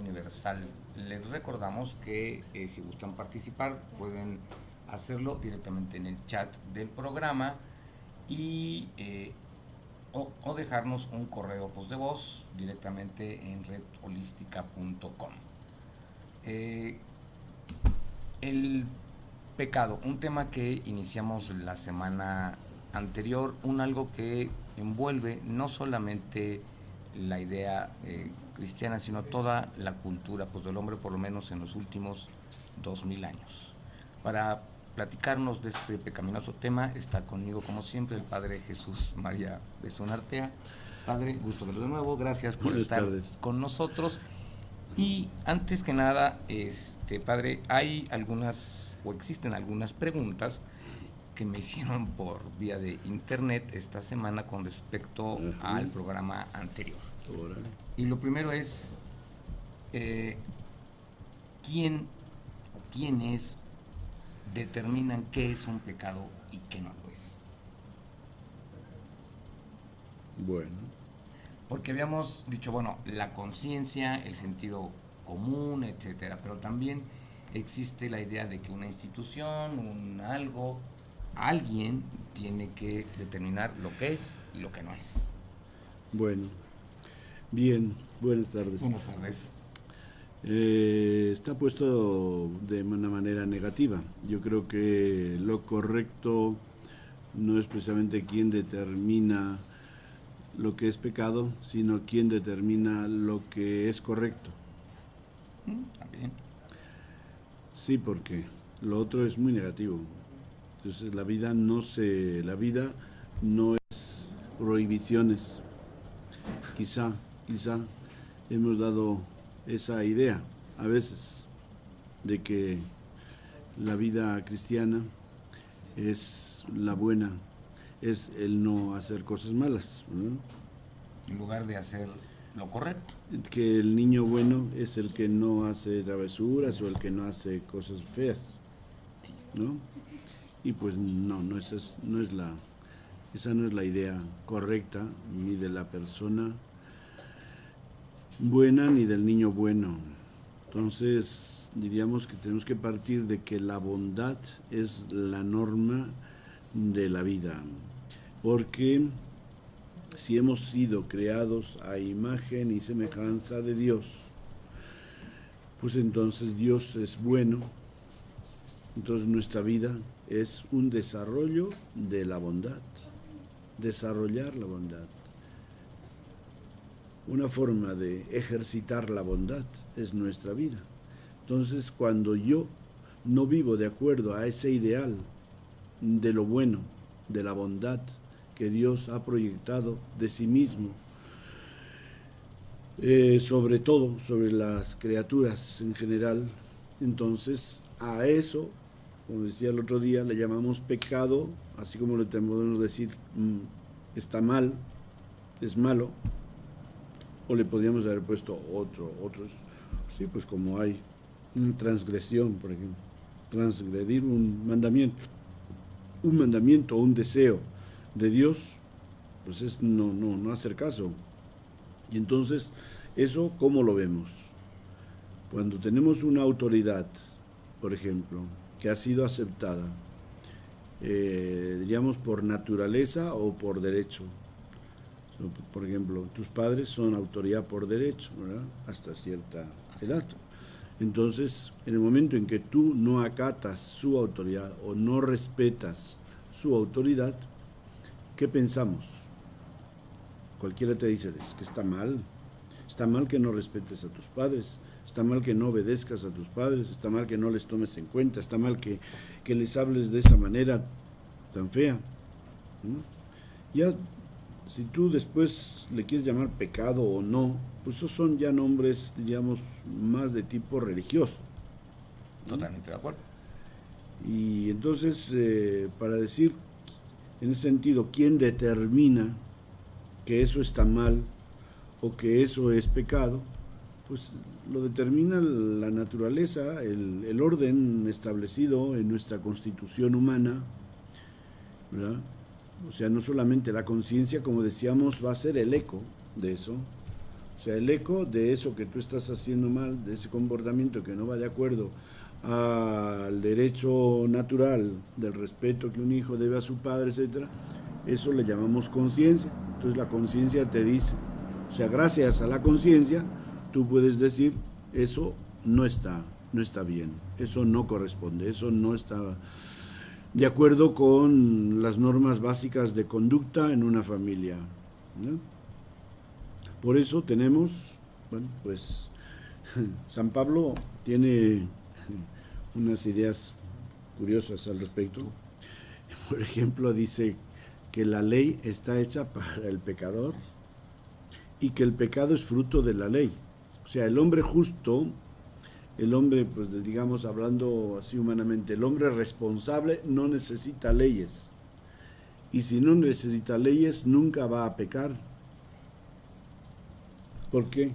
universal. Les recordamos que si gustan participar pueden hacerlo directamente en el chat del programa y o dejarnos un correo de voz directamente en redholística.com. El pecado, un tema que iniciamos la semana anterior, algo que envuelve no solamente la idea cristiana, sino toda la cultura del hombre, por lo menos en los últimos 2000 años. Para platicarnos de este pecaminoso tema está conmigo, como siempre, el Padre Jesús María Besón Artea. Padre, gusto verlo de nuevo, gracias por estar con nosotros. Y antes que nada, Padre, hay algunas, o existen algunas preguntas que me hicieron por vía de internet esta semana con respecto al programa anterior. Órale. Y lo primero es, ¿quiénes determinan qué es un pecado y qué no lo es? Bueno. Porque habíamos dicho, bueno, la conciencia, el sentido común, etcétera, pero también existe la idea de que una institución, alguien tiene que determinar lo que es y lo que no es. Bueno, bien, buenas tardes. Buenas tardes. Está puesto de una manera negativa. Yo creo que lo correcto no es precisamente quién determina lo que es pecado, sino quién determina lo que es correcto. También. Sí, porque lo otro es muy negativo. Entonces la vida no es prohibiciones. Quizá hemos dado esa idea a veces de que la vida cristiana es la buena, es el no hacer cosas malas, ¿no? En lugar de hacer lo correcto. Que el niño bueno es el que no hace travesuras o el que no hace cosas feas, ¿no? Y pues esa no es la idea correcta ni de la persona buena ni del niño bueno. Entonces diríamos que tenemos que partir de que la bondad es la norma de la vida, porque si hemos sido creados a imagen y semejanza de Dios, pues entonces Dios es bueno. Entonces nuestra vida es un desarrollo de la bondad, desarrollar la bondad. Una forma de ejercitar la bondad es nuestra vida. Entonces, cuando yo no vivo de acuerdo a ese ideal de lo bueno, de la bondad que Dios ha proyectado de sí mismo, sobre todo, sobre las criaturas en general, entonces a eso, como decía el otro día, le llamamos pecado, así como le podemos decir está mal, es malo, o le podríamos haber puesto otros, sí, pues como hay una transgresión, por ejemplo, transgredir un mandamiento o un deseo de Dios, pues es no hacer caso. Y entonces, ¿eso cómo lo vemos? Cuando tenemos una autoridad, por ejemplo, que ha sido aceptada, diríamos por naturaleza o por derecho. Por ejemplo, tus padres son autoridad por derecho, ¿verdad? Hasta cierta edad. Entonces, en el momento en que tú no acatas su autoridad o no respetas su autoridad, ¿qué pensamos? Cualquiera te dice, es que está mal que no respetes a tus padres, está mal que no obedezcas a tus padres, está mal que no les tomes en cuenta, está mal que les hables de esa manera tan fea, ¿no? Ya, si tú después le quieres llamar pecado o no, pues esos son ya nombres, digamos, más de tipo religioso, ¿no? Totalmente de acuerdo. Y entonces, para decir, en ese sentido, ¿quién determina que eso está mal o que eso es pecado? Pues lo determina la naturaleza, el orden establecido en nuestra constitución humana, ¿verdad? O sea, no solamente la conciencia, como decíamos, va a ser el eco de eso, O sea, el eco de eso que tú estás haciendo mal, de ese comportamiento que no va de acuerdo al derecho natural del respeto que un hijo debe a su padre, etcétera, eso le llamamos conciencia. Entonces la conciencia te dice, o sea, gracias a la conciencia, tú puedes decir, eso no está bien, eso no corresponde, eso no está de acuerdo con las normas básicas de conducta en una familia, ¿no? Por eso tenemos, bueno, pues San Pablo tiene unas ideas curiosas al respecto. Por ejemplo, dice que la ley está hecha para el pecador y que el pecado es fruto de la ley. O sea, el hombre justo, el hombre, pues digamos, hablando así humanamente, el hombre responsable no necesita leyes. Y si no necesita leyes, nunca va a pecar. ¿Por qué?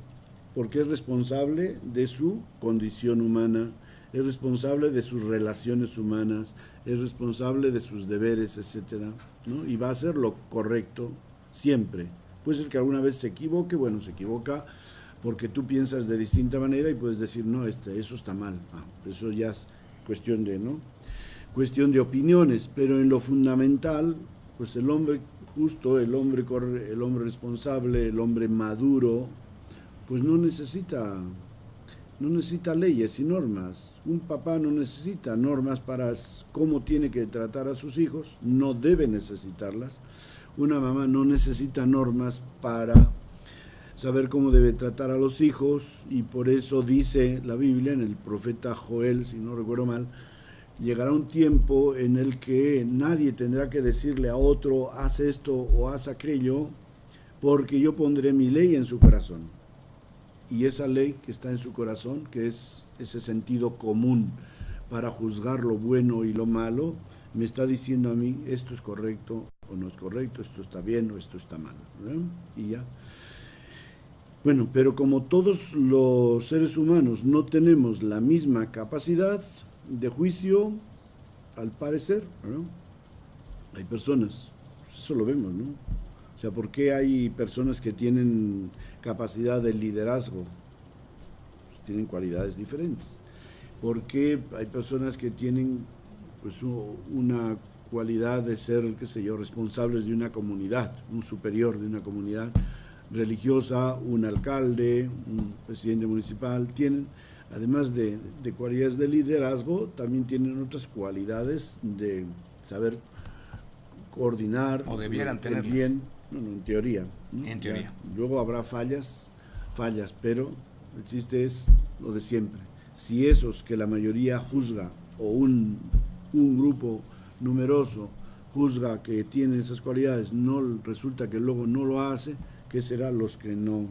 Porque es responsable de su condición humana, es responsable de sus relaciones humanas, es responsable de sus deberes, etcétera, ¿no? Y va a hacer lo correcto siempre. Puede ser que alguna vez se equivoque, bueno, se equivoca porque tú piensas de distinta manera y puedes decir, no, eso está mal. Eso ya es cuestión de, ¿no? Cuestión de opiniones, pero en lo fundamental, pues el hombre justo, el hombre responsable, el hombre maduro, pues no necesita leyes y normas. Un papá no necesita normas para cómo tiene que tratar a sus hijos, no debe necesitarlas. Una mamá no necesita normas para saber cómo debe tratar a los hijos, y por eso dice la Biblia en el profeta Joel, si no recuerdo mal, llegará un tiempo en el que nadie tendrá que decirle a otro, haz esto o haz aquello, porque yo pondré mi ley en su corazón. Y esa ley que está en su corazón, que es ese sentido común para juzgar lo bueno y lo malo, me está diciendo a mí, esto es correcto o no es correcto, esto está bien o esto está mal, ¿verdad? Y ya. Bueno, pero como todos los seres humanos no tenemos la misma capacidad de juicio, al parecer, ¿verdad? Hay personas, eso lo vemos, ¿no? O sea, ¿por qué hay personas que tienen capacidad de liderazgo? Pues tienen cualidades diferentes. ¿Por qué hay personas que tienen pues una cualidad de ser, qué sé yo, responsables de una comunidad, un superior de una comunidad religiosa, un alcalde, un presidente municipal? Tienen, además de cualidades de liderazgo, también tienen otras cualidades de saber coordinar, o debieran tenerlas. Bien, no, en teoría, ¿no? En teoría. Ya, luego habrá fallas, pero el chiste es lo de siempre. Si esos que la mayoría juzga, o un grupo numeroso juzga que tienen esas cualidades, no resulta que luego no lo hace, ¿qué será los que no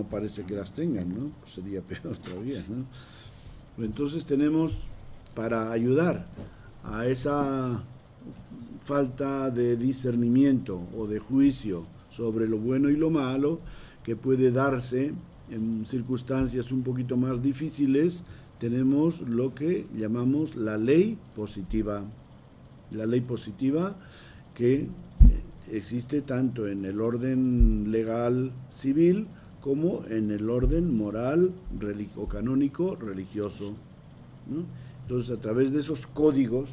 parece que las tengan, ¿no? Pues sería peor todavía, ¿no? Entonces tenemos, para ayudar a esa falta de discernimiento o de juicio sobre lo bueno y lo malo, que puede darse en circunstancias un poquito más difíciles, tenemos lo que llamamos la ley positiva. La ley positiva que existe tanto en el orden legal civil como en el orden moral o canónico religioso, ¿no? Entonces, a través de esos códigos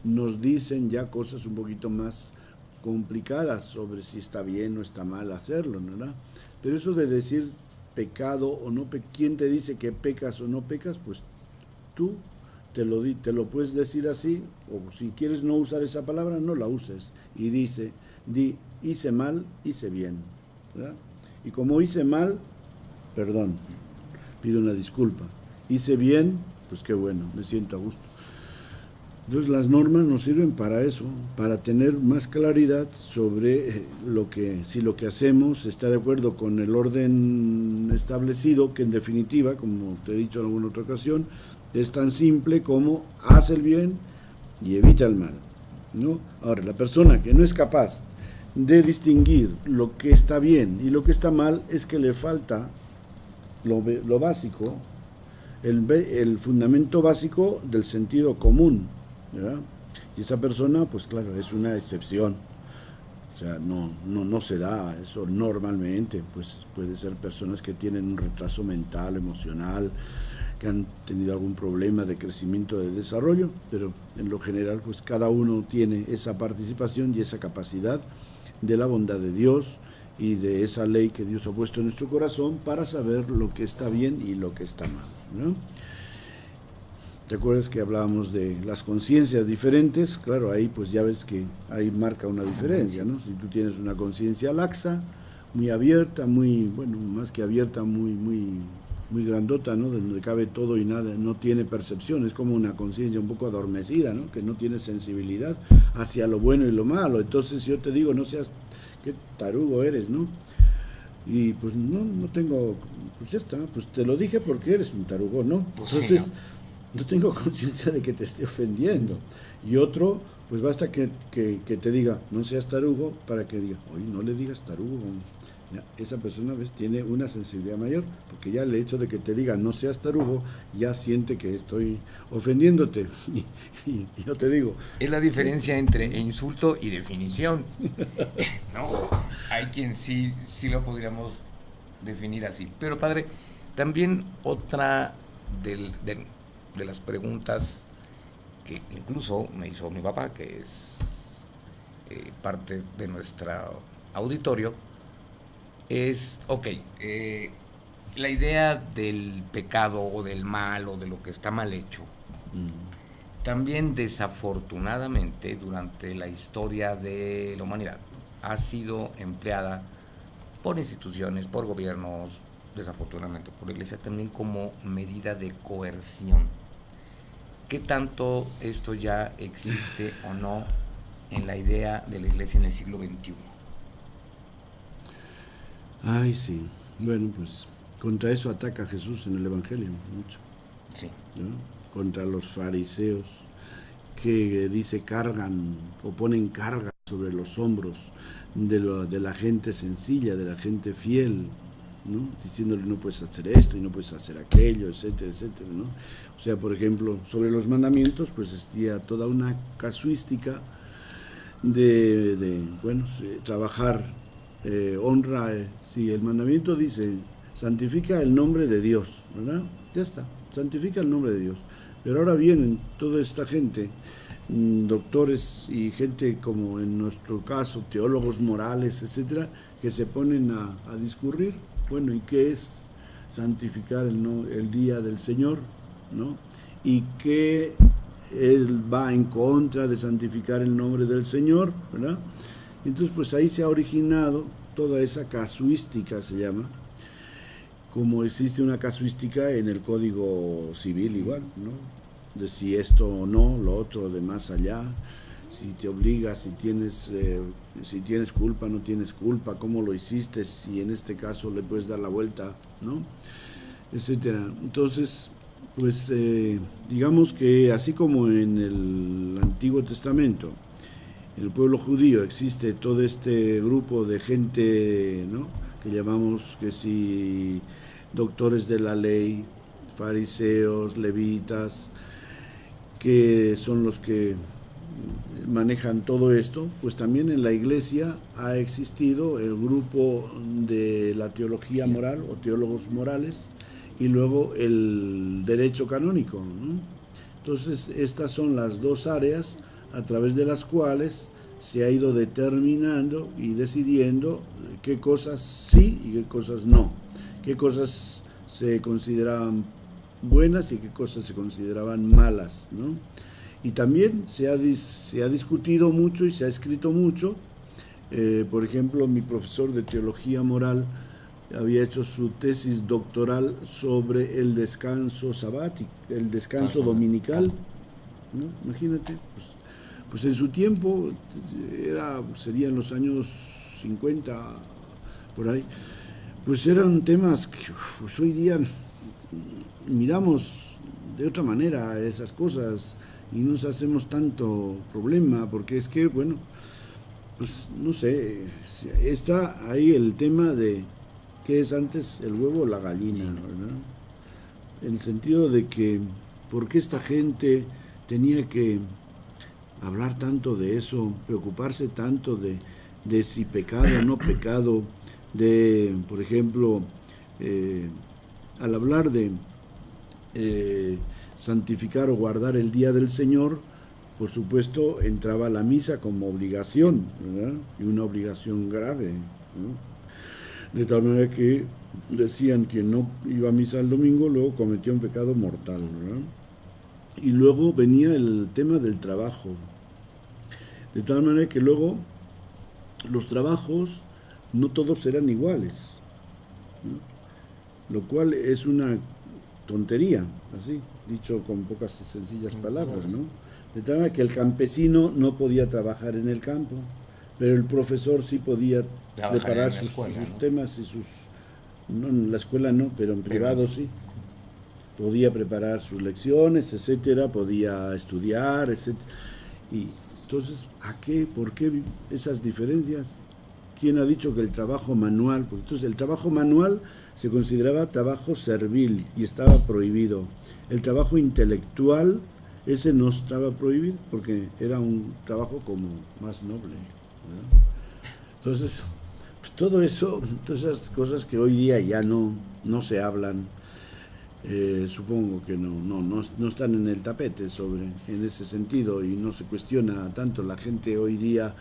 nos dicen ya cosas un poquito más complicadas sobre si está bien o está mal hacerlo, ¿verdad? Pero eso de decir pecado o no, ¿quién te dice que pecas o no pecas? Pues tú te lo puedes decir así, o si quieres no usar esa palabra, no la uses, y di, hice mal, hice bien, ¿verdad? Y como hice mal, perdón, pido una disculpa. Hice bien, pues qué bueno, me siento a gusto. Entonces las normas nos sirven para eso, para tener más claridad sobre si lo que hacemos está de acuerdo con el orden establecido, que en definitiva, como te he dicho en alguna otra ocasión, es tan simple como haz el bien y evita el mal, ¿no? Ahora, la persona que no es capaz de distinguir lo que está bien y lo que está mal, es que le falta lo básico, el fundamento básico del sentido común, ¿verdad? Y esa persona, pues claro, es una excepción. O sea, no se da eso normalmente, pues puede ser personas que tienen un retraso mental, emocional, que han tenido algún problema de crecimiento, de desarrollo, pero en lo general pues cada uno tiene esa participación y esa capacidad de la bondad de Dios y de esa ley que Dios ha puesto en nuestro corazón para saber lo que está bien y lo que está mal, ¿no? ¿Te acuerdas que hablábamos de las conciencias diferentes? Claro, ahí pues ya ves que ahí marca una diferencia, ¿no? Si tú tienes una conciencia laxa, muy abierta, muy, bueno, más que abierta, muy grandota, ¿no? Donde cabe todo y nada, no tiene percepción, es como una conciencia un poco adormecida, ¿no? Que no tiene sensibilidad hacia lo bueno y lo malo. Entonces yo te digo, no seas, qué tarugo eres, ¿no? Y pues no tengo, pues ya está, pues te lo dije porque eres un tarugo, ¿no? Pues Entonces, sí, no tengo conciencia de que te esté ofendiendo. Y otro, pues basta que te diga, no seas tarugo, para que diga, oye, no le digas tarugo. Ya, esa persona, ¿ves?, tiene una sensibilidad mayor, porque ya el hecho de que te diga no seas tarugo, ya siente que estoy ofendiéndote. Y yo te digo... es la diferencia entre insulto y definición, ¿no? Hay quien sí lo podríamos definir así. Pero padre, también otra de las preguntas que incluso me hizo mi papá, que es parte de nuestro auditorio, es, la idea del pecado o del mal o de lo que está mal hecho, también desafortunadamente durante la historia de la humanidad ha sido empleada por instituciones, por gobiernos, desafortunadamente por la Iglesia, también como medida de coerción. ¿Qué tanto esto ya existe o no en la idea de la Iglesia en el siglo XXI? Ay, sí. Bueno, pues contra eso ataca Jesús en el Evangelio mucho, Sí. ¿no? Contra los fariseos que dice cargan o ponen carga sobre los hombros de la gente sencilla, de la gente fiel, ¿no? Diciéndole no puedes hacer esto y no puedes hacer aquello, etcétera, etcétera, ¿no? O sea, por ejemplo, sobre los mandamientos, pues existía toda una casuística de bueno, trabajar, honra, si el mandamiento dice santifica el nombre de Dios, ¿verdad? Ya está, santifica el nombre de Dios. Pero ahora vienen toda esta gente, doctores y gente como en nuestro caso, teólogos morales, etcétera, que se ponen a discurrir, bueno, ¿y qué es santificar el día del Señor, ¿no? Y que él va en contra de santificar el nombre del Señor, ¿verdad? Entonces, pues ahí se ha originado toda esa casuística, se llama, como existe una casuística en el Código Civil igual, ¿no? De si esto o no, lo otro de más allá, si te obliga, si tienes culpa, no tienes culpa, cómo lo hiciste, si en este caso le puedes dar la vuelta, ¿no? Etcétera. Entonces, pues digamos que así como en el Antiguo Testamento, en el pueblo judío existe todo este grupo de gente, ¿no?, que llamamos que si doctores de la ley, fariseos, levitas, que son los que manejan todo esto, pues también en la Iglesia ha existido el grupo de la teología moral o teólogos morales y luego el derecho canónico, ¿no? Entonces estas son las dos áreas a través de las cuales se ha ido determinando y decidiendo qué cosas sí y qué cosas no, qué cosas se consideraban buenas y qué cosas se consideraban malas, ¿no? Y también se ha discutido mucho y se ha escrito mucho. Por ejemplo, mi profesor de teología moral había hecho su tesis doctoral sobre el descanso sabático, el descanso dominical, ¿no? Imagínate, pues en su tiempo sería en los años 50, por ahí, pues eran temas que pues hoy día miramos de otra manera esas cosas y no nos hacemos tanto problema, porque es que, bueno, pues no sé, está ahí el tema de qué es antes el huevo o la gallina, ¿verdad? En el sentido de que, ¿por qué esta gente tenía que hablar tanto de eso, preocuparse tanto de de si pecado o no pecado, de, por ejemplo, al hablar de santificar o guardar el día del Señor, por supuesto entraba la misa como obligación, ¿verdad? Y una obligación grave, ¿no? De tal manera que decían que no iba a misa el domingo, luego cometía un pecado mortal, ¿verdad? Y luego venía el tema del trabajo, de tal manera que luego los trabajos no todos eran iguales, ¿no? Lo cual es una tontería, así, dicho con pocas y sencillas palabras, ¿no? De tal manera que el campesino no podía trabajar en el campo, pero el profesor sí podía preparar sus temas y sus... No, en la escuela no, pero en privado sí. Podía preparar sus lecciones, etcétera, podía estudiar, etcétera. Y entonces, ¿a qué? ¿Por qué esas diferencias? ¿Quién ha dicho que el trabajo manual? Pues entonces, el trabajo manual se consideraba trabajo servil y estaba prohibido. El trabajo intelectual, ese no estaba prohibido porque era un trabajo como más noble, ¿verdad? Entonces, pues todo eso, todas esas cosas que hoy día ya no se hablan, supongo que no están en el tapete en ese sentido, y no se cuestiona tanto. La gente hoy día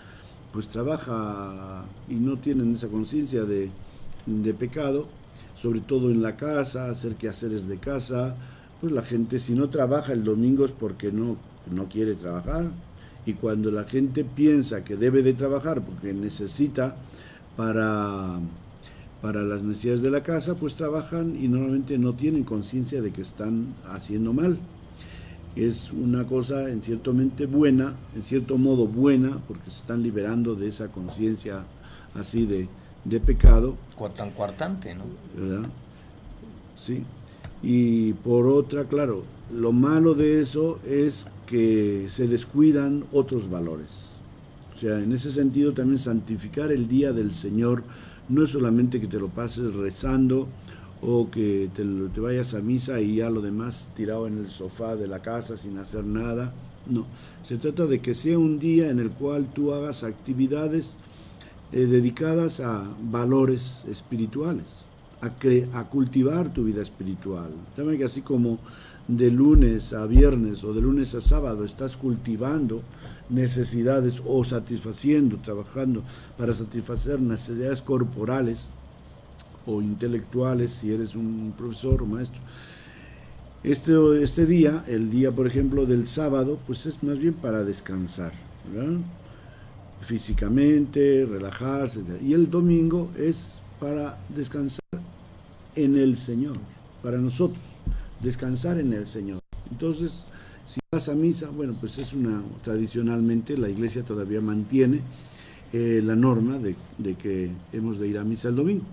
pues trabaja y no tienen esa conciencia de pecado, sobre todo en la casa, hacer quehaceres de casa. Pues la gente, si no trabaja el domingo es porque no quiere trabajar, y cuando la gente piensa que debe de trabajar porque necesita para las necesidades de la casa, pues trabajan y normalmente no tienen conciencia de que están haciendo mal. Es una cosa en cierto modo buena, porque se están liberando de esa conciencia así de pecado. Tan cuartante, ¿no? ¿Verdad? Sí. Y por otra, claro, lo malo de eso es que se descuidan otros valores. O sea, en ese sentido también santificar el día del Señor no es solamente que te lo pases rezando o que te vayas a misa y ya lo demás tirado en el sofá de la casa sin hacer nada. No, se trata de que sea un día en el cual tú hagas actividades dedicadas a valores espirituales, a cultivar tu vida espiritual. También que así como de lunes a viernes o de lunes a sábado estás cultivando necesidades o trabajando para satisfacer necesidades corporales o intelectuales, si eres un profesor o maestro, este día, el día por ejemplo del sábado, pues es más bien para descansar, ¿verdad? Físicamente, relajarse, y el domingo es para descansar en el Señor, para nosotros, descansar en el Señor. Entonces, si vas a misa, bueno, pues tradicionalmente la Iglesia todavía mantiene la norma de que hemos de ir a misa el domingo.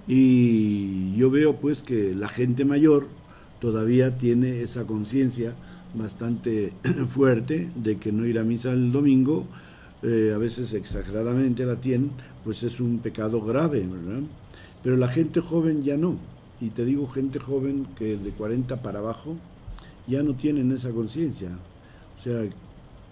Y yo veo pues que la gente mayor todavía tiene esa conciencia bastante fuerte de que no ir a misa el domingo, a veces exageradamente la tienen, pues es un pecado grave, ¿verdad? Pero la gente joven ya no, y te digo gente joven que de 40 para abajo ya no tienen esa conciencia, o sea,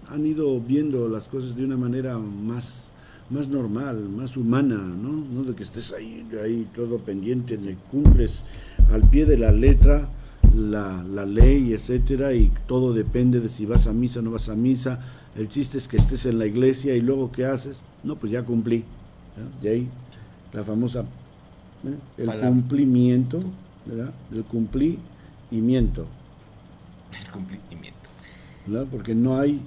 han ido viendo las cosas de una manera más normal, más humana, ¿no? No de que estés ahí todo pendiente, de cumples al pie de la letra la ley, etcétera, y todo depende de si vas a misa o no vas a misa. El chiste es que estés en la iglesia y luego ¿qué haces? No, pues ya cumplí, ¿no? De ahí la famosa el cumplimiento, ¿verdad? El cumplimiento. El cumplimiento. ¿Verdad? Porque no hay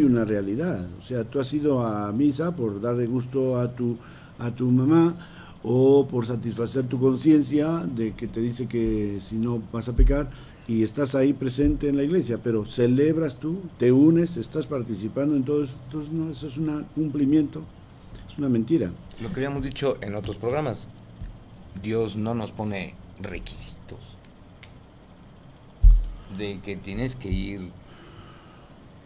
una realidad. O sea, tú has ido a misa por darle gusto a tu mamá, o por satisfacer tu conciencia de que te dice que si no vas a pecar, y estás ahí presente en la iglesia, pero celebras tú, te unes, estás participando en todo eso. Entonces no, eso es un cumplimiento, es una mentira. Lo que habíamos dicho en otros programas, Dios no nos pone requisitos de que tienes que ir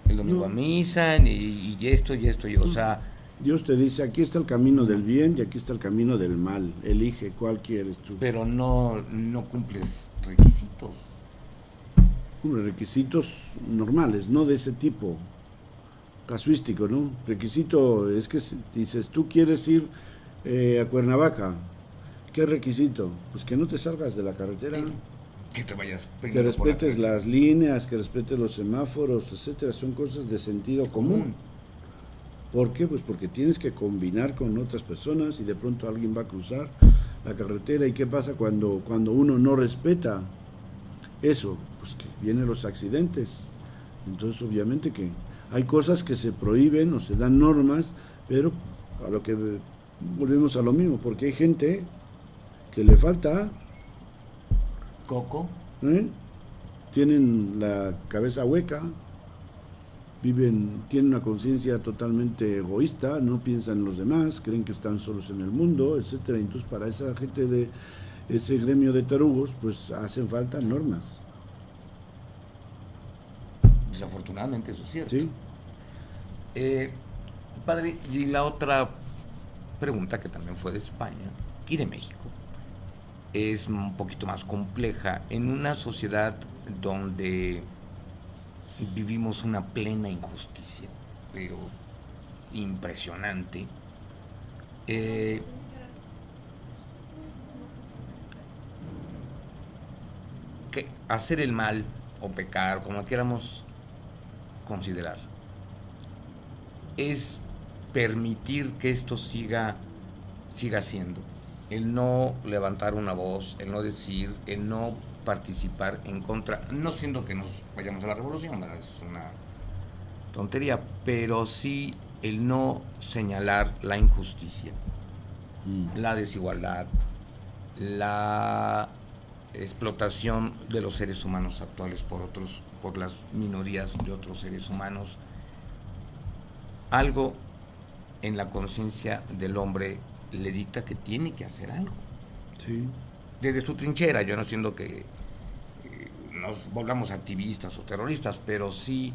el domingo a misa y esto, o sea, Dios te dice, aquí está el camino del bien y aquí está el camino del mal, elige cuál quieres tú. Pero no cumples requisitos. Requisitos normales, no de ese tipo. casuístico, ¿no? Requisito es que dices, tú quieres ir a Cuernavaca, ¿qué requisito? Pues que no te salgas de la carretera, Sí. Que te vayas que primero por la respetes carretera. las líneas, que respetes los semáforos, etcétera. Son cosas de sentido común. ¿Por qué? Pues porque tienes que combinar con otras personas y de pronto alguien va a cruzar la carretera. ¿Y qué pasa cuando uno no respeta eso? Pues que vienen los accidentes. Entonces obviamente que hay cosas que se prohíben o se dan normas, pero a lo que volvemos a lo mismo, porque hay gente que le falta, Coco. ¿eh? Tienen la cabeza hueca, tienen una conciencia totalmente egoísta, no piensan en los demás, creen que están solos en el mundo, etcétera. Entonces para esa gente de ese gremio de tarugos, pues hacen falta normas. Desafortunadamente eso es cierto. ¿Sí? Padre, y la otra pregunta que también fue de España y de México es un poquito más compleja. En una sociedad donde vivimos una plena injusticia, pero impresionante, eh, que hacer el mal o pecar, como queramos considerar, es permitir que esto siga siendo. El no levantar una voz, el no decir, el no participar en contra, no siendo que nos vayamos a la revolución, ¿verdad? Es una tontería, pero sí el no señalar la injusticia, la desigualdad, la explotación de los seres humanos actuales por las minorías de otros seres humanos. Algo en la conciencia del hombre le dicta que tiene que hacer algo. Sí. Desde su trinchera, yo no siento que nos volvamos activistas o terroristas, pero sí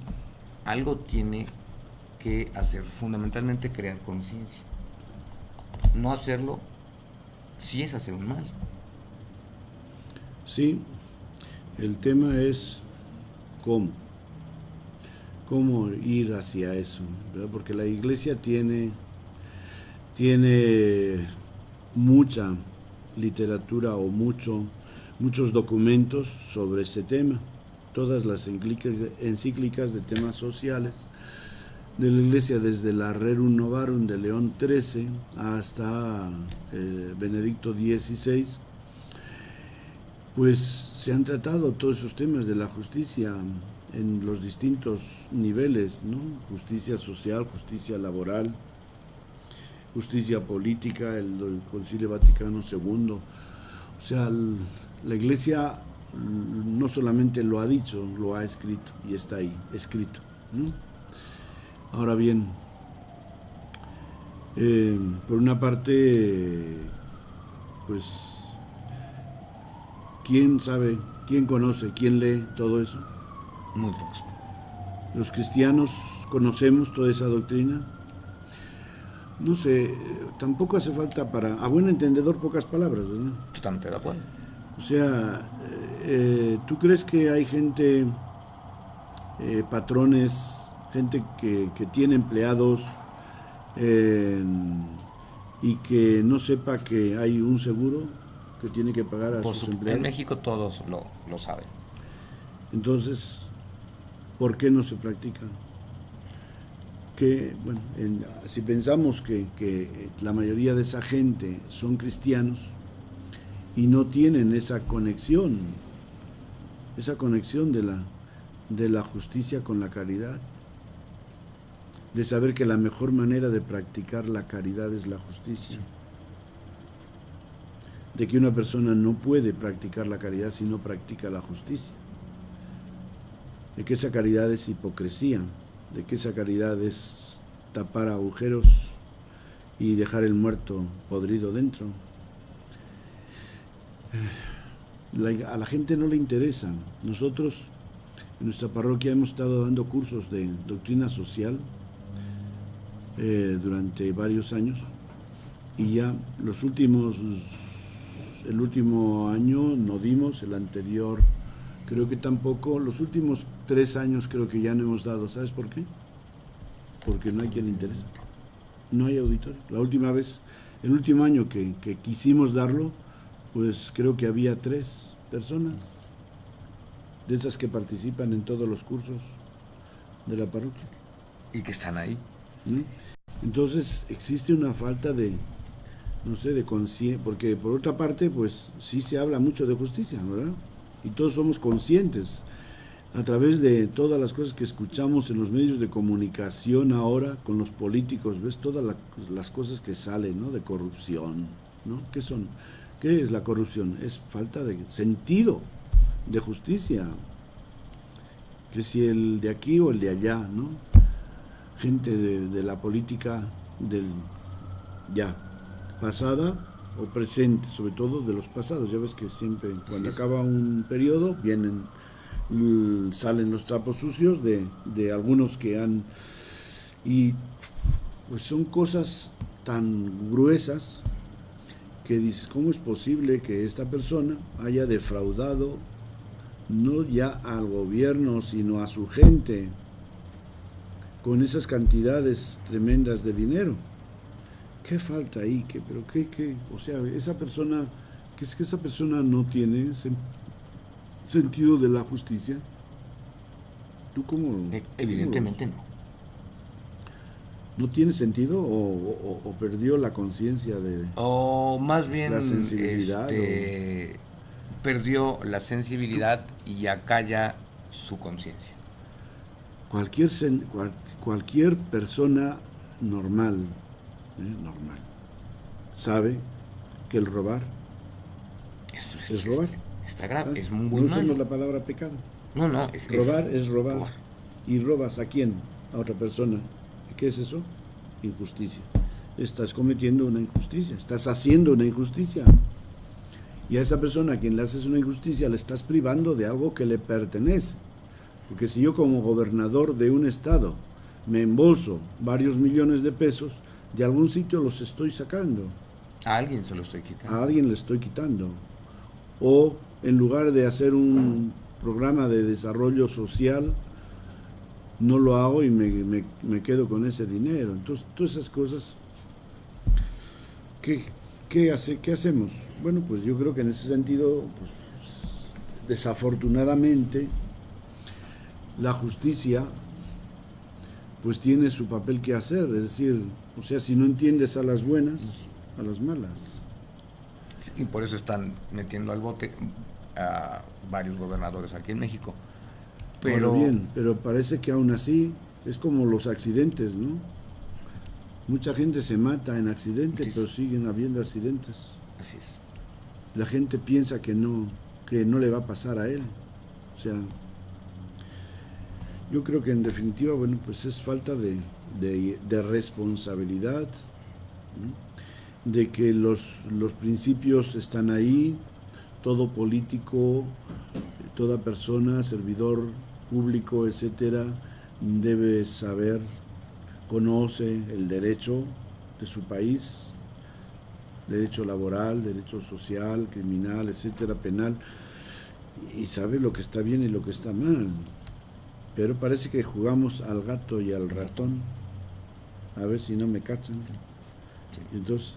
algo tiene que hacer, fundamentalmente crear conciencia. No hacerlo sí es hacer un mal. Sí, el tema es cómo ir hacia eso, ¿verdad? Porque la iglesia tiene mucha literatura o muchos documentos sobre ese tema. Todas las encíclicas de temas sociales de la iglesia, desde la Rerum Novarum de León XIII hasta Benedicto XVI, pues se han tratado todos esos temas de la justicia en los distintos niveles, ¿no? Justicia social, justicia laboral, justicia política, el Concilio Vaticano II. O sea, la Iglesia no solamente lo ha dicho, lo ha escrito y está ahí, escrito, ¿no? Ahora bien, por una parte, pues, ¿quién sabe, quién conoce, quién lee todo eso? Muy pocos. ¿Los cristianos conocemos toda esa doctrina? No sé, tampoco hace falta a buen entendedor pocas palabras, ¿verdad? Totalmente de acuerdo. O sea, ¿tú crees que hay gente, patrones, gente que tiene empleados y que no sepa que hay un seguro que tiene que pagar a sus empleados? En México todos lo saben. Entonces, ¿por qué no se practica? Que, bueno, si pensamos que la mayoría de esa gente son cristianos y no tienen esa conexión de la justicia con la caridad, de saber que la mejor manera de practicar la caridad es la justicia, de que una persona no puede practicar la caridad si no practica la justicia, de que esa caridad es hipocresía, de que esa caridad es tapar agujeros y dejar el muerto podrido dentro. A la gente no le interesa. Nosotros en nuestra parroquia hemos estado dando cursos de doctrina social durante varios años y ya el último año no dimos, el anterior creo que tampoco, los últimos 3 años creo que ya no hemos dado. ¿Sabes por qué? porque no hay quien le interese. No hay auditorio. La última vez, el último año que quisimos darlo, pues creo que había 3 personas de esas que participan en todos los cursos de la parroquia. Y que están ahí. ¿No? Entonces existe una falta de, no sé, de conciencia, porque por otra parte, pues sí se habla mucho de justicia, ¿verdad? Y todos somos conscientes a través de todas las cosas que escuchamos en los medios de comunicación ahora con los políticos, ves todas las cosas que salen, ¿no? De corrupción, ¿no? ¿Qué son? ¿Qué es la corrupción? Es falta de sentido de justicia, que si el de aquí o el de allá, ¿no? Gente de la política del ya pasada o presente, sobre todo de los pasados. Ya ves que siempre cuando acaba un periodo salen los trapos sucios de algunos que han, y pues son cosas tan gruesas que dices, ¿cómo es posible que esta persona haya defraudado no ya al gobierno sino a su gente con esas cantidades tremendas de dinero? ¿Qué falta ahí? Pero qué, o sea, esa persona, que es que esa persona no tiene sentido de la justicia. ¿Tú cómo? Evidentemente no. ¿No tiene sentido o perdió la conciencia de o más bien la sensibilidad? Perdió la sensibilidad y acalla su conciencia. Cualquier persona normal sabe que el robar es robar. Está grave, es muy no malo. usemos la palabra pecado. No, robar es robar. ¿Y robas a quién? A otra persona. ¿Qué es eso? Injusticia. Estás cometiendo una injusticia, estás haciendo una injusticia. Y a esa persona a quien le haces una injusticia le estás privando de algo que le pertenece. Porque si yo como gobernador de un estado me embolso varios millones de pesos, de algún sitio los estoy sacando. A alguien se lo estoy quitando. A alguien le estoy quitando. O en lugar de hacer un programa de desarrollo social, no lo hago y me quedo con ese dinero. Entonces, todas esas cosas, ¿qué hacemos? Bueno, pues yo creo que en ese sentido, pues, desafortunadamente, la justicia pues tiene su papel que hacer, es decir, o sea, si no entiendes a las buenas, a las malas. Y por eso están metiendo al bote a varios gobernadores aquí en México. Pero Ahora bien, pero parece que aún así es como los accidentes, ¿no? Mucha gente se mata en accidentes, sí, pero siguen habiendo accidentes. Así es. La gente piensa que no le va a pasar a él. O sea, yo creo que en definitiva, bueno, pues es falta de responsabilidad, ¿no? De que los principios están ahí, todo político, toda persona, servidor público, etcétera, debe saber, conoce el derecho de su país, derecho laboral, derecho social, criminal, etcétera, penal, y sabe lo que está bien y lo que está mal. Pero parece que jugamos al gato y al ratón, a ver si no me cachan. Sí. Entonces,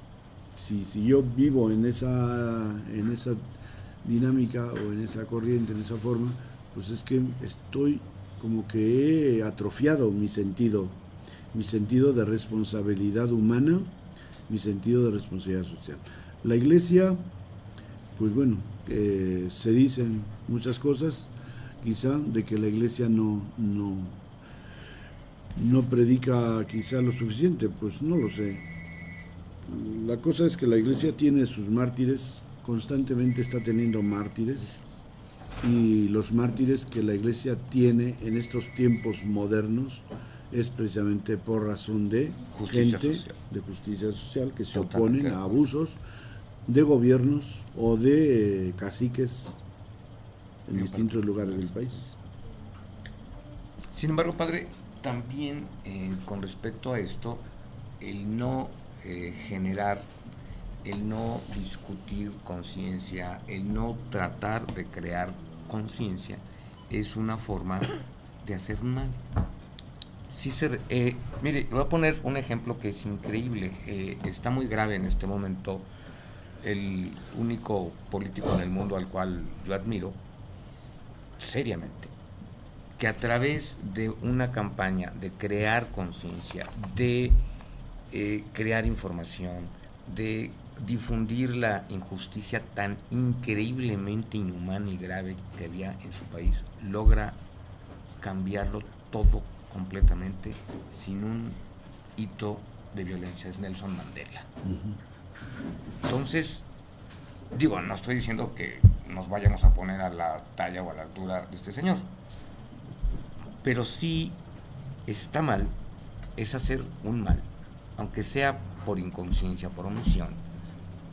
si yo vivo en esa dinámica o en esa corriente, en esa forma, pues es que estoy como que he atrofiado mi sentido de responsabilidad humana, mi sentido de responsabilidad social. La Iglesia, pues bueno, se dicen muchas cosas, quizá de que la Iglesia no predica quizá lo suficiente, pues no lo sé. La cosa es que la Iglesia tiene sus mártires, constantemente está teniendo mártires, y los mártires que la Iglesia tiene en estos tiempos modernos es precisamente por razón de justicia gente social. De justicia social que se Totalmente oponen a abusos de gobiernos o de caciques en distintos lugares del país. Sin embargo, padre, también con respecto a esto, el no generar, el no discutir conciencia, el no tratar de crear conciencia, es una forma de hacer mal. Sí, mire, le voy a poner un ejemplo que es increíble. Está muy grave en este momento. El único político en el mundo al cual yo admiro, seriamente, que a través de una campaña de crear conciencia, de crear información, de difundir la injusticia tan increíblemente inhumana y grave que había en su país, logra cambiarlo todo completamente sin un hito de violencia. Es Nelson Mandela. Entonces, digo, no estoy diciendo que nos vayamos a poner a la talla o a la altura de este señor, pero sí está mal, es hacer un mal, aunque sea por inconsciencia, por omisión,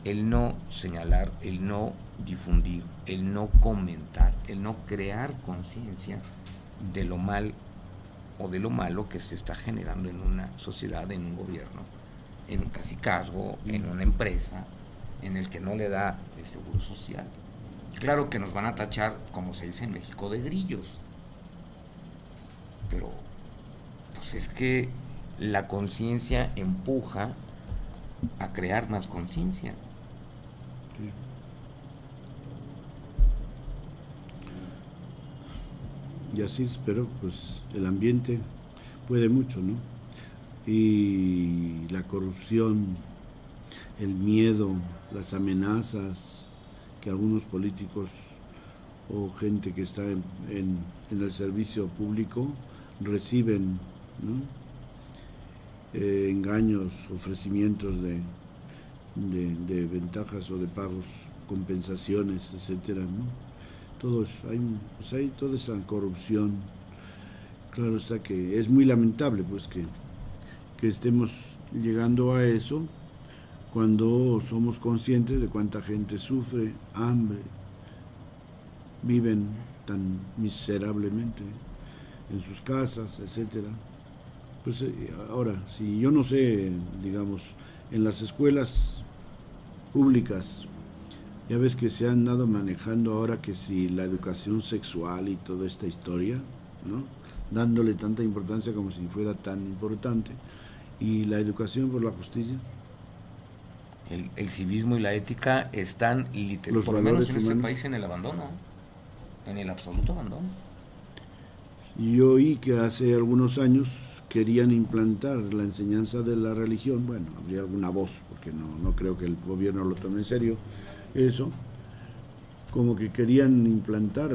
el no señalar, el no difundir, el no comentar, el no crear conciencia de lo mal o de lo malo que se está generando en una sociedad, en un gobierno, en un cacicazgo, en una empresa, en el que no le da el seguro social. Claro que nos van a tachar, como se dice en México, de grillos, pero pues es que la conciencia empuja a crear más conciencia. Y así, pero pues el ambiente puede mucho, ¿no? Y la corrupción, el miedo, las amenazas que algunos políticos o gente que está en el servicio público reciben, ¿no? Engaños, ofrecimientos de ventajas o de pagos, compensaciones, etcétera, ¿no? Todo eso, hay toda esa corrupción. Claro está que es muy lamentable pues que estemos llegando a eso cuando somos conscientes de cuánta gente sufre hambre, viven tan miserablemente en sus casas, etcétera. Pues ahora, si yo no sé, digamos, en las escuelas públicas, ya ves que se han dado manejando ahora que si la educación sexual y toda esta historia, ¿no? Dándole tanta importancia como si fuera tan importante. Y la educación por la justicia. El civismo y la ética están Los por lo menos en humanos. este país en el abandono, en el absoluto abandono. Yo oí que hace algunos años querían implantar la enseñanza de la religión. Bueno, habría alguna voz, porque no creo que el gobierno lo tome en serio. Eso, como que querían implantar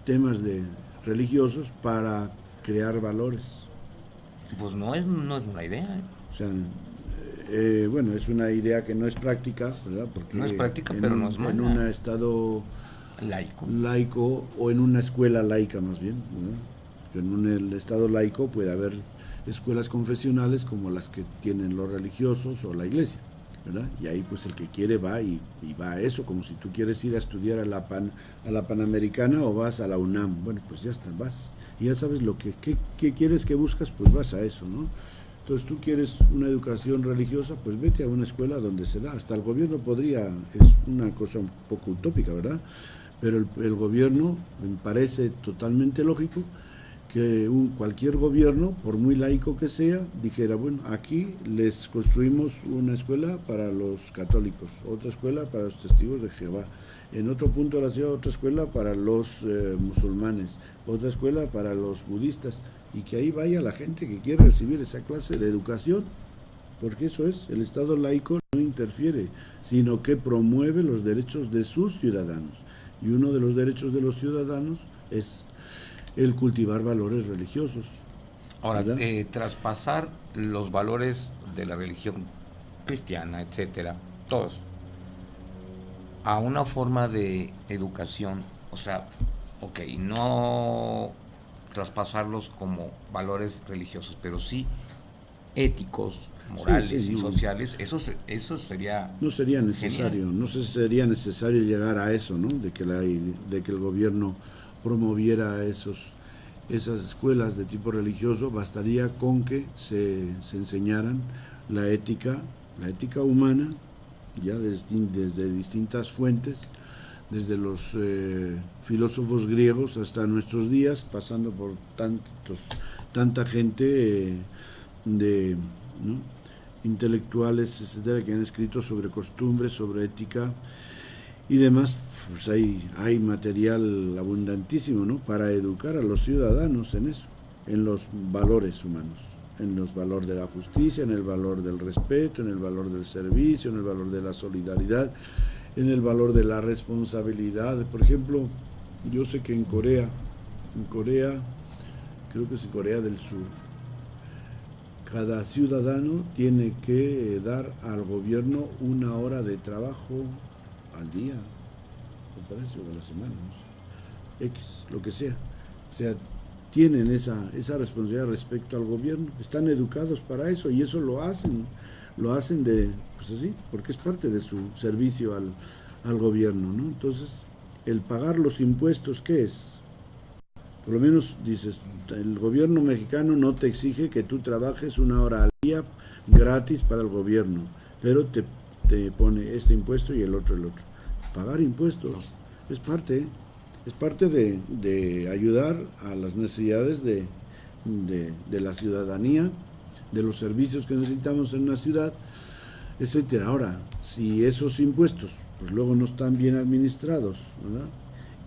temas religiosos para crear valores. Pues no es una idea, ¿eh? O sea, bueno, es una idea que no es práctica, ¿verdad? Porque no es práctica, pero no es mala. En un estado laico o en una escuela laica más bien, ¿verdad? En el estado laico puede haber escuelas confesionales como las que tienen los religiosos o la iglesia, ¿verdad? Y ahí pues el que quiere va y va a eso, como si tú quieres ir a estudiar a la Panamericana o vas a la UNAM. Bueno, pues ya está, vas. Y ya sabes lo que quieres, que buscas, pues vas a eso, ¿no? Entonces tú quieres una educación religiosa, pues vete a una escuela donde se da. Hasta el gobierno podría, es una cosa un poco utópica, ¿verdad? Pero el gobierno, me parece totalmente lógico que cualquier gobierno, por muy laico que sea, dijera, bueno, aquí les construimos una escuela para los católicos, otra escuela para los testigos de Jehová, en otro punto de la ciudad otra escuela para los musulmanes, otra escuela para los budistas, y que ahí vaya la gente que quiere recibir esa clase de educación, porque eso es, el Estado laico no interfiere, sino que promueve los derechos de sus ciudadanos, y uno de los derechos de los ciudadanos es el cultivar valores religiosos. Ahora, traspasar los valores de la religión cristiana, etcétera, todos, a una forma de educación, o sea, ok, no traspasarlos como valores religiosos, pero sí éticos, morales y sociales, eso sería... No sería necesario, genial. No sería necesario llegar a eso, ¿no? De que el gobierno promoviera esas escuelas de tipo religioso. Bastaría con que se enseñaran la ética humana, ya desde distintas fuentes, desde los filósofos griegos hasta nuestros días, pasando por tanta gente ¿no? intelectuales, etcétera, que han escrito sobre costumbres, sobre ética y demás. Pues hay material abundantísimo, ¿no?, para educar a los ciudadanos en eso, en los valores humanos, en los valores de la justicia, en el valor del respeto, en el valor del servicio, en el valor de la solidaridad, en el valor de la responsabilidad. Por ejemplo, yo sé que en Corea, creo que es en Corea del Sur, cada ciudadano tiene que dar al gobierno 1 hora de trabajo al día, me parece, o a la semana, no sé, X, lo que sea. O sea, tienen esa responsabilidad respecto al gobierno, están educados para eso y eso lo hacen pues así, porque es parte de su servicio al gobierno, ¿no? Entonces, el pagar los impuestos, ¿qué es? Por lo menos dices, el gobierno mexicano no te exige que tú trabajes 1 hora al día gratis para el gobierno, pero te pone este impuesto y el otro. Pagar impuestos es parte de ayudar a las necesidades de la ciudadanía, de los servicios que necesitamos en una ciudad, etcétera. Ahora, si esos impuestos pues luego no están bien administrados, ¿verdad?,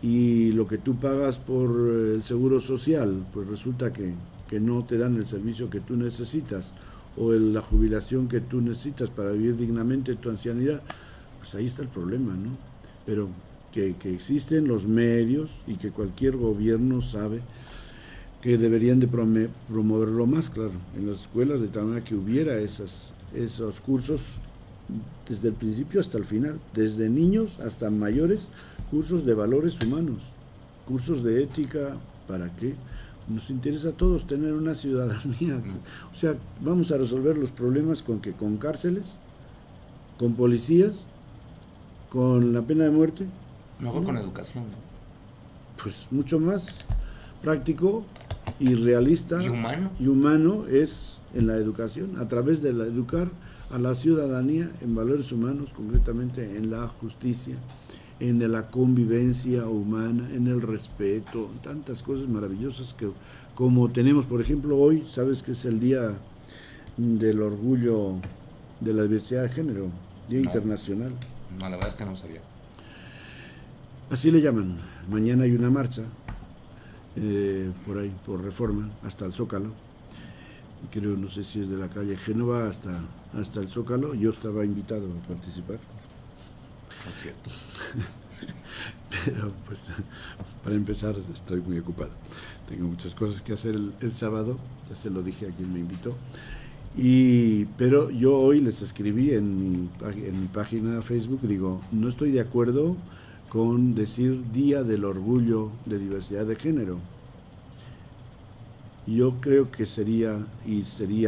y lo que tú pagas por el seguro social, pues resulta que no te dan el servicio que tú necesitas, o la jubilación que tú necesitas para vivir dignamente tu ancianidad, pues ahí está el problema, ¿no? Pero que existen los medios y que cualquier gobierno sabe que deberían de promoverlo más, claro, en las escuelas, de tal manera que hubiera esos cursos desde el principio hasta el final, desde niños hasta mayores, cursos de valores humanos, cursos de ética. ¿Para qué? Nos interesa a todos tener una ciudadanía. O sea, vamos a resolver los problemas con cárceles, con policías, con la pena de muerte. Mejor con educación, ¿no? Pues mucho más práctico y realista y humano es en la educación, a través de educar a la ciudadanía en valores humanos, concretamente en la justicia, en la convivencia humana, en el respeto, tantas cosas maravillosas que como tenemos, por ejemplo, hoy, sabes que es el Día del Orgullo de la Diversidad de Género, Día Internacional. No, la verdad es que no sabía. Así le llaman. Mañana hay una marcha por ahí, por Reforma, hasta el Zócalo. Creo, no sé si es de la calle Génova hasta el Zócalo. Yo estaba invitado a participar. Por cierto. Pero pues para empezar estoy muy ocupado, tengo muchas cosas que hacer el sábado, ya se lo dije a quien me invitó, pero yo hoy les escribí en mi página de Facebook, digo, no estoy de acuerdo con decir Día del Orgullo de Diversidad de Género. Yo creo que sería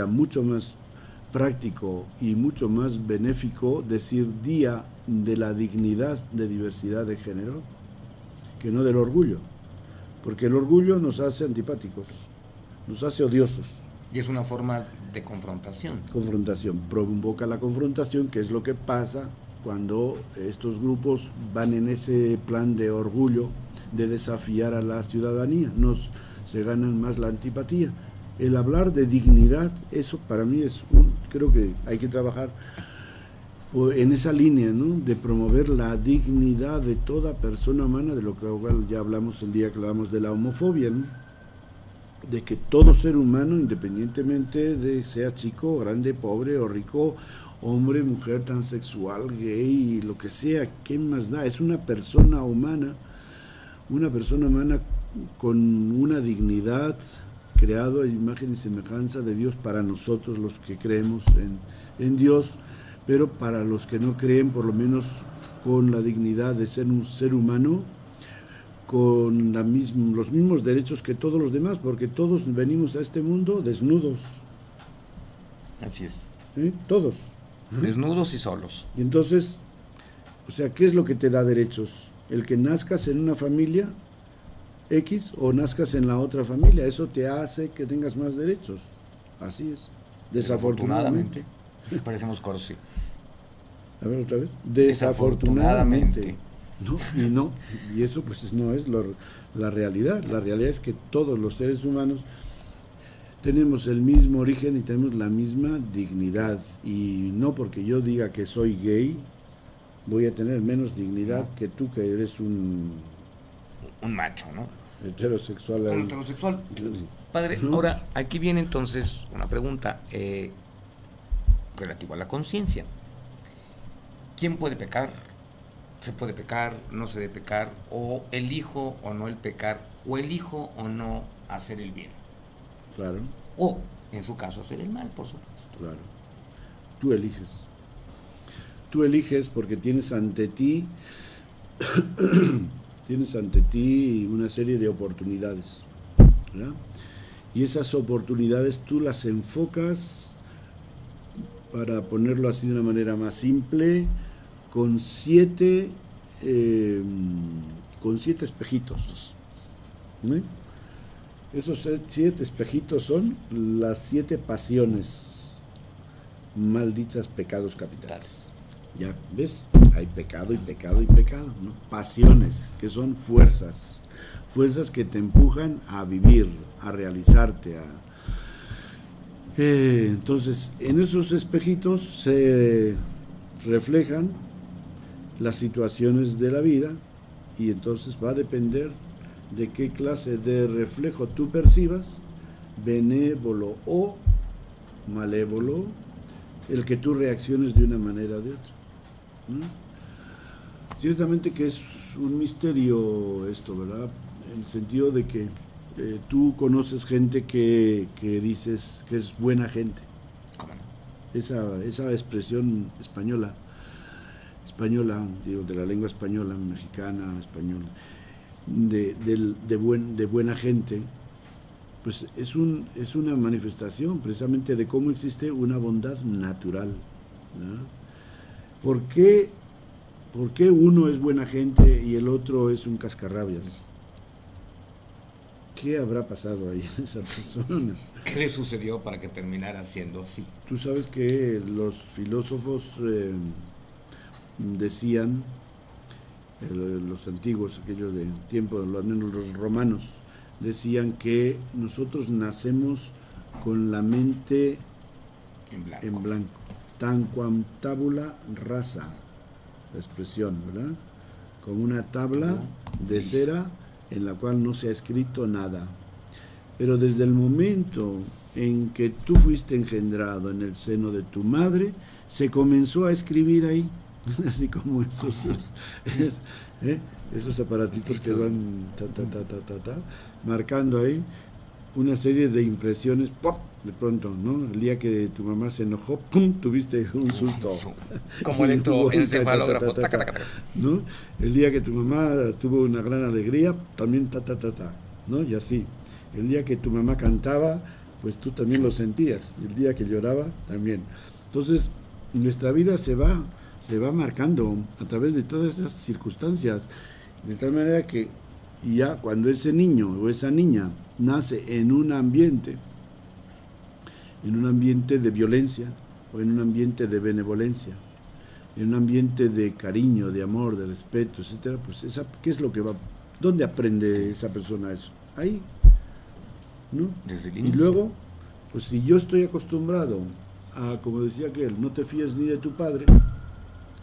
mucho más práctico y mucho más benéfico decir Día de la Dignidad de Diversidad de Género, que no del orgullo, porque el orgullo nos hace antipáticos, nos hace odiosos. Y es una forma de confrontación. Provoca la confrontación, que es lo que pasa cuando estos grupos van en ese plan de orgullo, de desafiar a la ciudadanía, se ganan más la antipatía. El hablar de dignidad, eso para mí creo que hay que trabajar en esa línea, ¿no?, de promover la dignidad de toda persona humana, de lo que ya hablamos el día que hablamos de la homofobia, ¿no?, de que todo ser humano, independientemente de sea chico, grande, pobre o rico, hombre, mujer, transexual, gay, lo que sea, ¿qué más da? Es una persona humana con una dignidad, creado a imagen y semejanza de Dios para nosotros los que creemos en Dios, pero para los que no creen, por lo menos con la dignidad de ser un ser humano, con los mismos derechos que todos los demás, porque todos venimos a este mundo desnudos. Así es. Todos. Desnudos y solos. Y entonces, o sea, ¿qué es lo que te da derechos? El que nazcas en una familia X o nazcas en la otra familia, eso te hace que tengas más derechos. Así es. Desafortunadamente. Parecemos coros, sí. A ver, otra vez. Desafortunadamente. ¿no? Y eso pues no es la realidad. La realidad es que todos los seres humanos tenemos el mismo origen y tenemos la misma dignidad. Y no porque yo diga que soy gay, voy a tener menos dignidad que tú, que eres un macho, ¿no? Heterosexual. Un heterosexual. Padre, ¿no? Ahora, aquí viene entonces una pregunta relativa a la conciencia. ¿Quién puede pecar? ¿Se puede pecar? ¿No se debe pecar? ¿O elijo o no el pecar? ¿O elijo o no hacer el bien? Claro. O, en su caso, hacer el mal, por supuesto. Claro. Tú eliges. Tú eliges porque tienes ante ti una serie de oportunidades, ¿verdad? Y esas oportunidades tú las enfocas, para ponerlo así de una manera más simple, con siete espejitos, ¿no? Esos 7 espejitos son las 7 pasiones, mal dichas pecados capitales. Ya, ¿ves? Hay pecado y pecado y pecado, ¿no? Pasiones, que son fuerzas que te empujan a vivir, a realizarte, entonces, en esos espejitos se reflejan las situaciones de la vida, y entonces va a depender de qué clase de reflejo tú percibas, benévolo o malévolo, el que tú reacciones de una manera o de otra. Ciertamente que es un misterio esto, ¿verdad? En el sentido de que tú conoces gente que dices que es buena gente. ¿Cómo no? Esa expresión española, digo, de la lengua española, mexicana, española, de buena gente, pues es una manifestación precisamente de cómo existe una bondad natural, ¿no? ¿Por qué uno es buena gente y el otro es un cascarrabias? ¿Qué habrá pasado ahí en esa persona? ¿Qué le sucedió para que terminara siendo así? Tú sabes que los filósofos decían, los antiguos, aquellos de tiempo, al menos los romanos, decían que nosotros nacemos con la mente en blanco. Tanquam tabula rasa, la expresión, ¿verdad? Como una tabla de cera en la cual no se ha escrito nada. Pero desde el momento en que tú fuiste engendrado en el seno de tu madre, se comenzó a escribir ahí, así como esos aparatitos que van marcando ahí una serie de impresiones, ¡pum!, de pronto, ¿no? El día que tu mamá se enojó, ¡pum!, tuviste un susto. Como electroencefalógrafo, ¿no? El día que tu mamá tuvo una gran alegría, también ¿no? Y así. El día que tu mamá cantaba, pues tú también lo sentías. El día que lloraba, también. Entonces, nuestra vida se va marcando a través de todas estas circunstancias, de tal manera que ya cuando ese niño o esa niña nace en un ambiente de violencia, o en un ambiente de benevolencia, en un ambiente de cariño, de amor, de respeto, etcétera, pues ¿qué es lo que va? ¿Dónde aprende esa persona eso? Ahí, ¿no? Desde el y inicio. luego, pues si yo estoy acostumbrado a, como decía aquel, no te fíes ni de tu padre,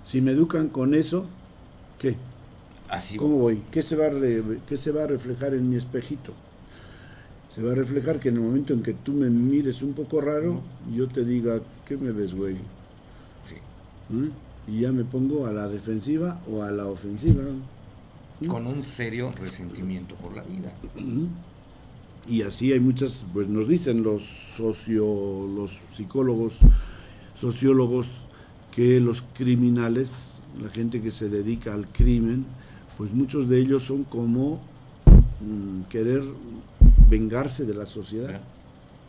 si me educan con eso, ¿qué? Así ¿Cómo voy? ¿Qué se va a reflejar en mi espejito? Se va a reflejar que en el momento en que tú me mires un poco raro, yo te diga, ¿qué me ves, güey? Sí. Y ya me pongo a la defensiva o a la ofensiva. Con un serio resentimiento por la vida. Y así hay muchas, pues nos dicen los psicólogos, sociólogos, que los criminales, la gente que se dedica al crimen, pues muchos de ellos son como querer vengarse de la sociedad.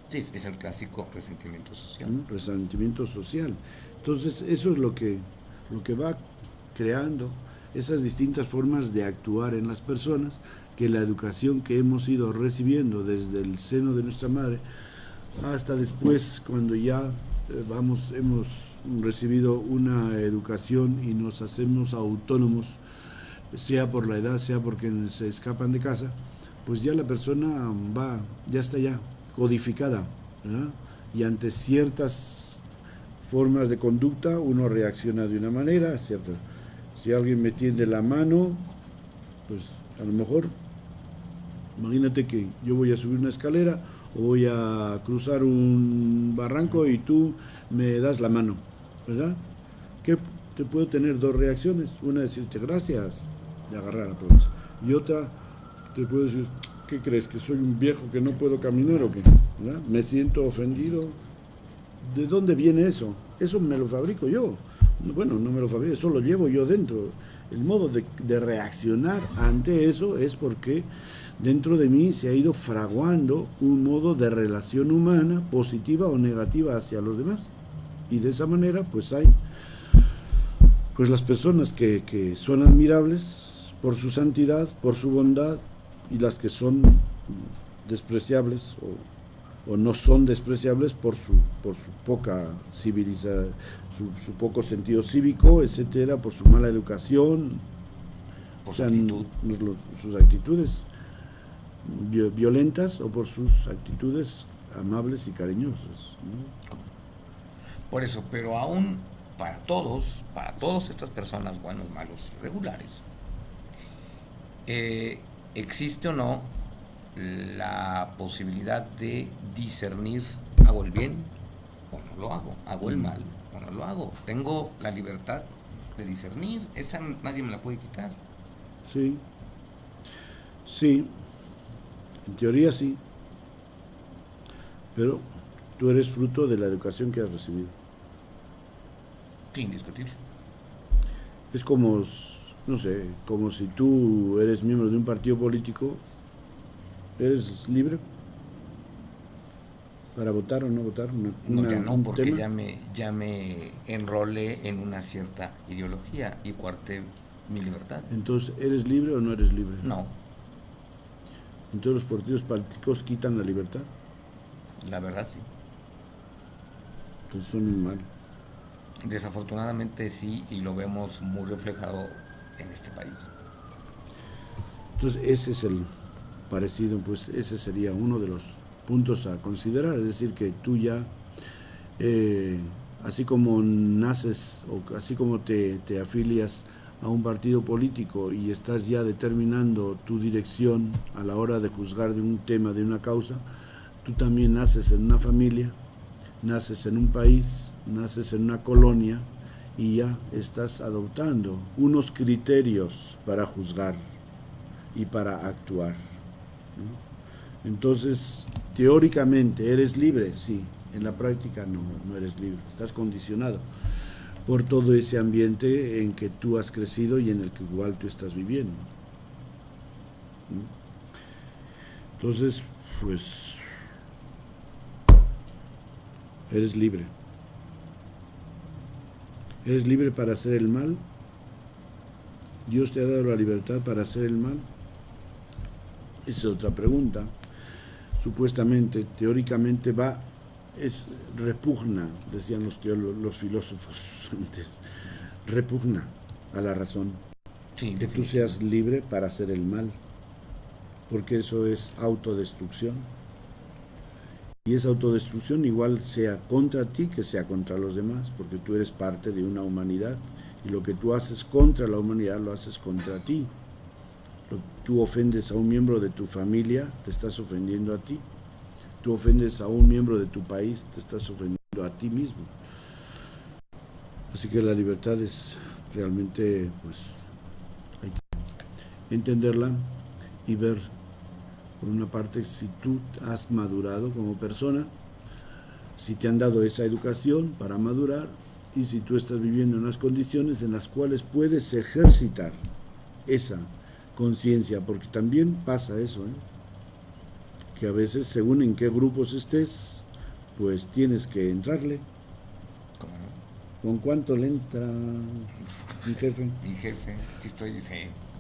Sí, es el clásico resentimiento social. Resentimiento social. Entonces, eso es lo que va creando esas distintas formas de actuar en las personas, que la educación que hemos ido recibiendo desde el seno de nuestra madre hasta después, cuando ya hemos recibido una educación y nos hacemos autónomos sea por la edad, sea porque se escapan de casa, pues ya la persona ya está ya codificada, ¿verdad? Y ante ciertas formas de conducta uno reacciona de una manera, ¿cierto? Si alguien me tiende la mano, pues a lo mejor, imagínate que yo voy a subir una escalera o voy a cruzar un barranco y tú me das la mano, ¿verdad? ¿Qué te puedo tener dos reacciones? Una, decirte gracias, de agarrar la plancha, y otra, te puedo decir, ¿qué crees? ¿Que soy un viejo que no puedo caminar o qué? ¿Verdad? Me siento ofendido. ¿De dónde viene eso? Eso me lo fabrico yo. Bueno, no me lo fabrico, eso lo llevo yo dentro. El modo de reaccionar ante eso es porque dentro de mí se ha ido fraguando un modo de relación humana, positiva o negativa hacia los demás. Y de esa manera, pues hay pues las personas que son admirables por su santidad, por su bondad, y las que son despreciables o no son despreciables por su poca civilización, su poco sentido cívico, etcétera, por su mala educación, por su actitud. Sus actitudes violentas o por sus actitudes amables y cariñosas, ¿no? Por eso, pero aún para todas estas personas, buenos, malos, regulares, ¿existe o no la posibilidad de discernir, hago el bien o no lo hago, hago el mal o no lo hago? Tengo la libertad de discernir, esa nadie me la puede quitar. Sí, en teoría sí, pero tú eres fruto de la educación que has recibido. Sin discutir. Es como, no sé, como si tú eres miembro de un partido político, ¿eres libre para votar o no votar? No, ya no, porque ya me enrolé en una cierta ideología y coarté mi libertad. Entonces, ¿eres libre o no eres libre? No. Entonces, ¿los partidos políticos quitan la libertad? La verdad, sí. Entonces son muy mal. Desafortunadamente sí, y lo vemos muy reflejado en este país. Entonces, ese es el parecido, pues ese sería uno de los puntos a considerar, es decir, que tú ya, así como naces o así como te afilias a un partido político y estás ya determinando tu dirección a la hora de juzgar de un tema, de una causa, tú también naces en una familia, naces en un país, naces en una colonia y ya estás adoptando unos criterios para juzgar y para actuar, ¿no? Entonces, teóricamente, ¿eres libre? Sí. En la práctica no eres libre. Estás condicionado por todo ese ambiente en que tú has crecido y en el que igual tú estás viviendo. Entonces, pues, eres libre. ¿Eres libre para hacer el mal? ¿Dios te ha dado la libertad para hacer el mal? Esa es otra pregunta. Supuestamente, teóricamente repugna, decían los filósofos antes, repugna a la razón. Sí, que tú seas libre para hacer el mal, porque eso es autodestrucción. Y esa autodestrucción igual sea contra ti que sea contra los demás, porque tú eres parte de una humanidad y lo que tú haces contra la humanidad lo haces contra ti. Tú ofendes a un miembro de tu familia, te estás ofendiendo a ti. Tú ofendes a un miembro de tu país, te estás ofendiendo a ti mismo. Así que la libertad es realmente, pues, hay que entenderla y ver, por una parte, si tú has madurado como persona, si te han dado esa educación para madurar y si tú estás viviendo en unas condiciones en las cuales puedes ejercitar esa conciencia, porque también pasa eso, que a veces según en qué grupos estés, pues tienes que entrarle. ¿Cómo no? ¿Con cuánto le entra mi jefe? Mi jefe, sí estoy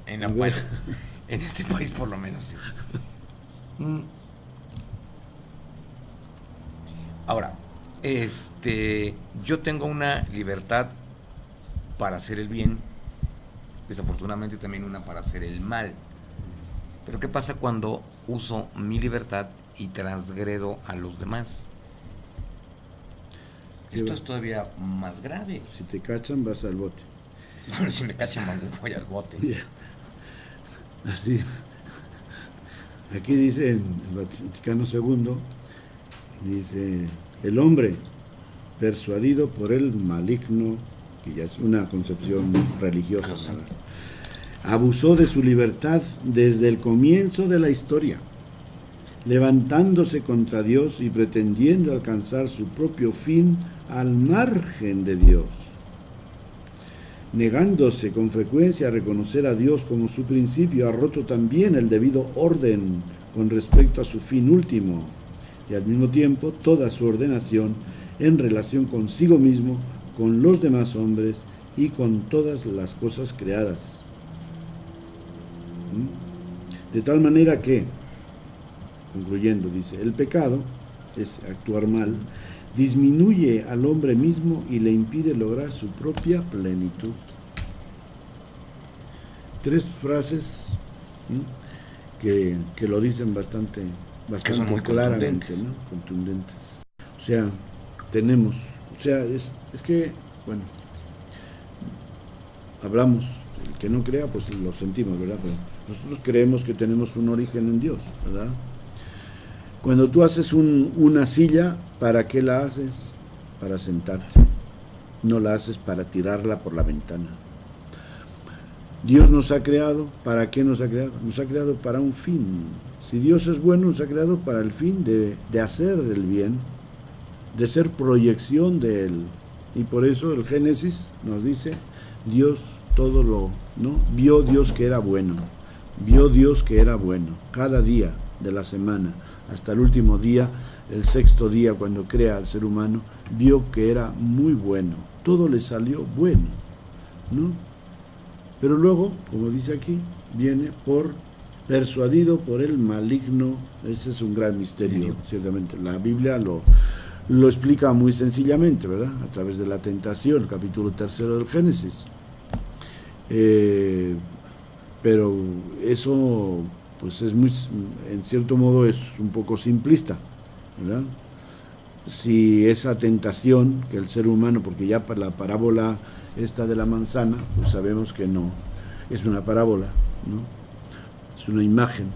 en la cual, en este país por lo menos sí. Ahora, yo tengo una libertad para hacer el bien desafortunadamente también una para hacer el mal. Pero ¿qué pasa cuando uso mi libertad y transgredo a los demás? Esto es todavía más grave. Si te cachan, vas al bote. Bueno, si me cachan, voy al bote. Yeah. Así. Aquí dice en el Vaticano II, dice, el hombre persuadido por el maligno, que ya es una concepción religiosa, ¿verdad?, abusó de su libertad desde el comienzo de la historia, levantándose contra Dios y pretendiendo alcanzar su propio fin al margen de Dios, negándose con frecuencia a reconocer a Dios como su principio, ha roto también el debido orden con respecto a su fin último y al mismo tiempo toda su ordenación en relación consigo mismo, con los demás hombres y con todas las cosas creadas. De tal manera que, concluyendo, dice, el pecado, es actuar mal, disminuye al hombre mismo y le impide lograr su propia plenitud. Tres frases que lo dicen bastante muy claramente, ¿no? Contundentes. O sea, tenemos, es que, bueno, hablamos, el que no crea, pues lo sentimos, ¿verdad? Pero nosotros creemos que tenemos un origen en Dios, ¿verdad? Cuando tú haces una silla, ¿para qué la haces? Para sentarte. No la haces para tirarla por la ventana. Dios nos ha creado, ¿para qué nos ha creado? Nos ha creado para un fin. Si Dios es bueno, nos ha creado para el fin de hacer el bien, de ser proyección de Él. Y por eso el Génesis nos dice, Dios todo ¿no? Vio Dios que era bueno. Vio Dios que era bueno. Cada día de la semana, hasta el último día, el sexto día, cuando crea al ser humano, vio que era muy bueno. Todo le salió bueno, ¿no? Pero luego, como dice aquí, viene persuadido por el maligno. Ese es un gran misterio, ciertamente. La Biblia lo explica muy sencillamente, ¿verdad? A través de la tentación, capítulo 3 del Génesis. Pero eso, pues es muy, en cierto modo es un poco simplista, ¿verdad? Si esa tentación que el ser humano, porque ya para la parábola esta de la manzana, pues sabemos que no, es una parábola, ¿no? Es una imagen,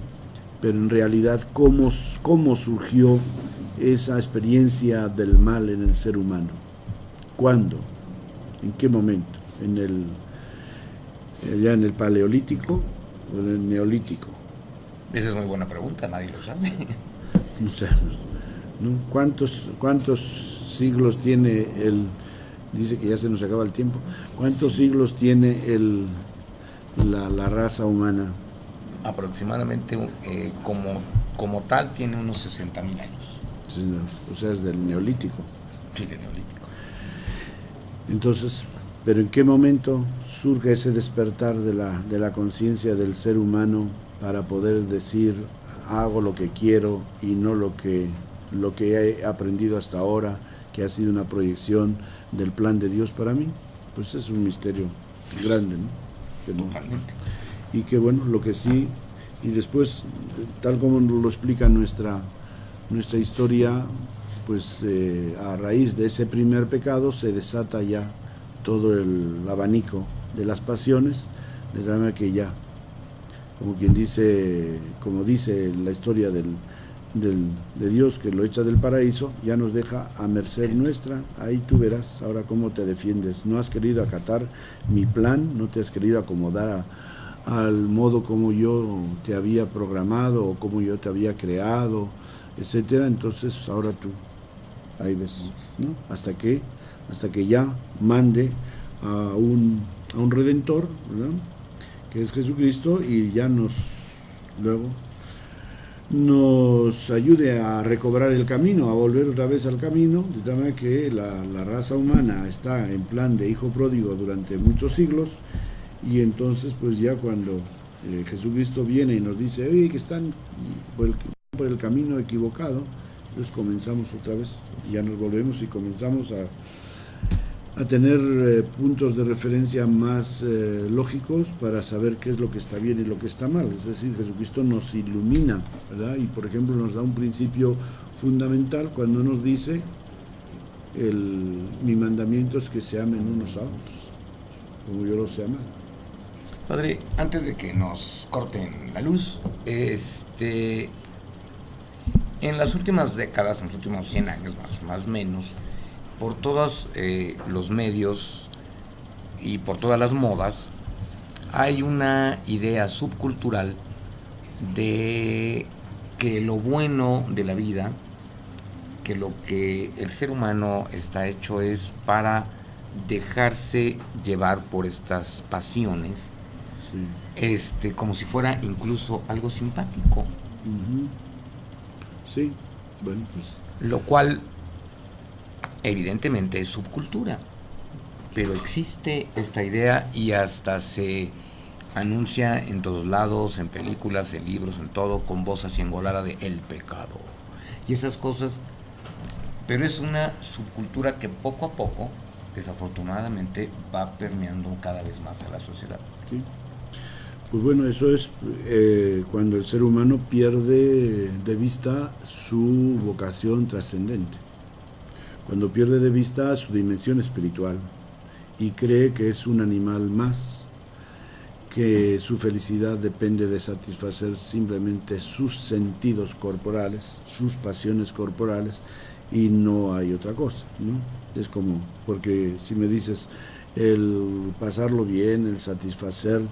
pero en realidad ¿cómo surgió esa experiencia del mal en el ser humano? ¿Cuándo? ¿En qué momento? ¿Ya en el Paleolítico o en el Neolítico? Esa es muy buena pregunta, nadie lo sabe. No sabemos, ¿no? ¿Cuántos siglos tiene dice que ya se nos acaba el tiempo, ¿cuántos siglos tiene la raza humana? Aproximadamente, como tal, tiene unos 60,000 años. O sea, es del Neolítico. Sí, del Neolítico. Entonces, ¿pero en qué momento surge ese despertar de la conciencia del ser humano para poder decir, hago lo que quiero y no lo que he aprendido hasta ahora, que ha sido una proyección del plan de Dios para mí? Pues es un misterio grande, ¿no? Totalmente. Y que bueno, lo que sí, y después, tal como lo explica nuestra historia, pues a raíz de ese primer pecado se desata ya todo el abanico de las pasiones, de manera que ya, como quien dice, como dice la historia de Dios que lo echa del paraíso, ya nos deja a merced nuestra. Ahí tú verás ahora cómo te defiendes. No has querido acatar mi plan, no te has querido acomodar al modo como yo te había programado o como yo te había creado, etcétera. Entonces ahora tú, ahí ves, ¿no? Hasta que ya mande a un Redentor, ¿verdad?, que es Jesucristo, y ya luego nos ayude a recobrar el camino, a volver otra vez al camino, de tal manera que la raza humana está en plan de hijo pródigo durante muchos siglos, y entonces pues ya cuando Jesucristo viene y nos dice, oye, que están por el camino equivocado, entonces comenzamos otra vez, ya nos volvemos y comenzamos a tener puntos de referencia más lógicos para saber qué es lo que está bien y lo que está mal. Es decir, Jesucristo nos ilumina, ¿verdad? Y por ejemplo nos da un principio fundamental cuando nos dice, mi mandamiento es que se amen unos a otros, como yo los he amado. Padre, antes de que nos corten la luz, en las últimas décadas, en los últimos 100 años más o menos, por todos los medios y por todas las modas, hay una idea subcultural de que lo bueno de la vida, que lo que el ser humano está hecho es para dejarse llevar por estas pasiones, sí, como si fuera incluso algo simpático. Uh-huh. Sí, bueno, pues. Lo cual evidentemente es subcultura, pero existe esta idea y hasta se anuncia en todos lados, en películas, en libros, en todo, con voz así engolada de el pecado y esas cosas, pero es una subcultura que poco a poco, desafortunadamente, va permeando cada vez más a la sociedad. Sí. Pues bueno, eso es cuando el ser humano pierde de vista su vocación trascendente, cuando pierde de vista su dimensión espiritual y cree que es un animal más, que su felicidad depende de satisfacer simplemente sus sentidos corporales, sus pasiones corporales, y no hay otra cosa, ¿no? Es como, porque si me dices el pasarlo bien, el satisfacer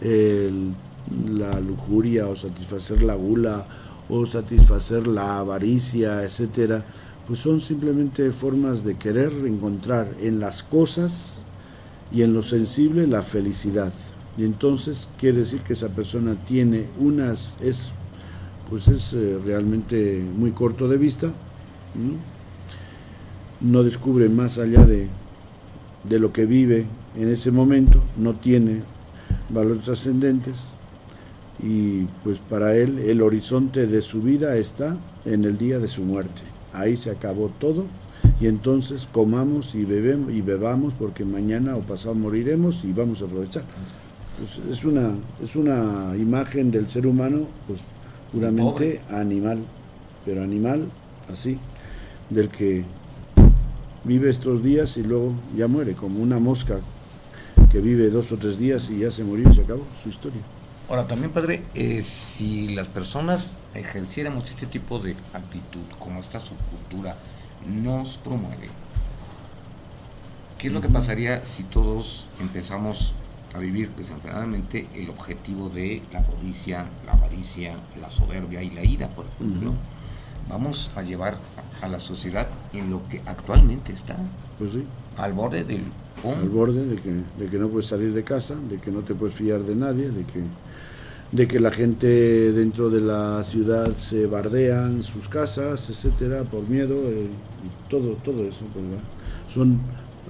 la lujuria, o satisfacer la gula, o satisfacer la avaricia, etcétera, pues son simplemente formas de querer encontrar en las cosas y en lo sensible la felicidad. Y entonces quiere decir que esa persona tiene es realmente muy corto de vista, no descubre más allá de lo que vive en ese momento, no tiene valores trascendentes, y pues para él el horizonte de su vida está en el día de su muerte. Ahí se acabó todo, y entonces comamos y bebamos porque mañana o pasado moriremos y vamos a aprovechar. Pues es una imagen del ser humano pues puramente animal, pero animal así, del que vive estos días y luego ya muere, como una mosca que vive 2 o 3 días y ya se murió y se acabó su historia. Ahora también, padre, si las personas ejerciéramos este tipo de actitud, como esta subcultura nos promueve, ¿qué es lo que pasaría si todos empezamos a vivir desenfrenadamente el objetivo de la codicia, la avaricia, la soberbia y la ira, por ejemplo? Vamos a llevar a la sociedad en lo que actualmente está, pues sí, al borde del al borde de que no puedes salir de casa, de que no te puedes fiar de nadie, de que la gente dentro de la ciudad se bardean sus casas, etcétera, por miedo, y todo eso, ¿verdad? Son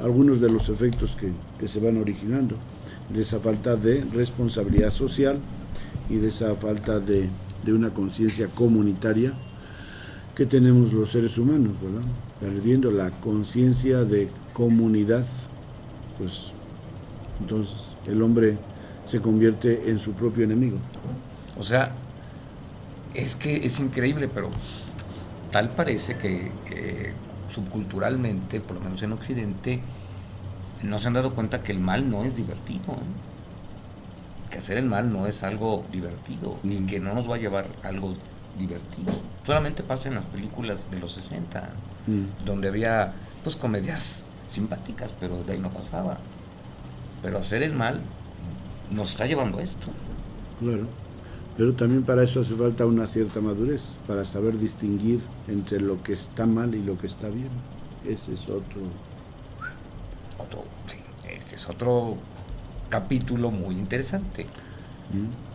algunos de los efectos que se van originando de esa falta de responsabilidad social y de esa falta de una conciencia comunitaria que tenemos los seres humanos, ¿verdad? Perdiendo la conciencia de comunidad, pues entonces el hombre se convierte en su propio enemigo. O sea, es que es increíble, pero tal parece que subculturalmente, por lo menos en Occidente, no se han dado cuenta que el mal no es divertido, ¿eh? Que hacer el mal no es algo divertido, ni que no nos va a llevar a algo divertido. Solamente pasa en las películas de los 60, donde había pues comedias simpáticas, pero de ahí no pasaba. Pero hacer el mal nos está llevando a esto. Claro, pero también para eso hace falta una cierta madurez, para saber distinguir entre lo que está mal y lo que está bien. Ese es sí, este es otro capítulo muy interesante.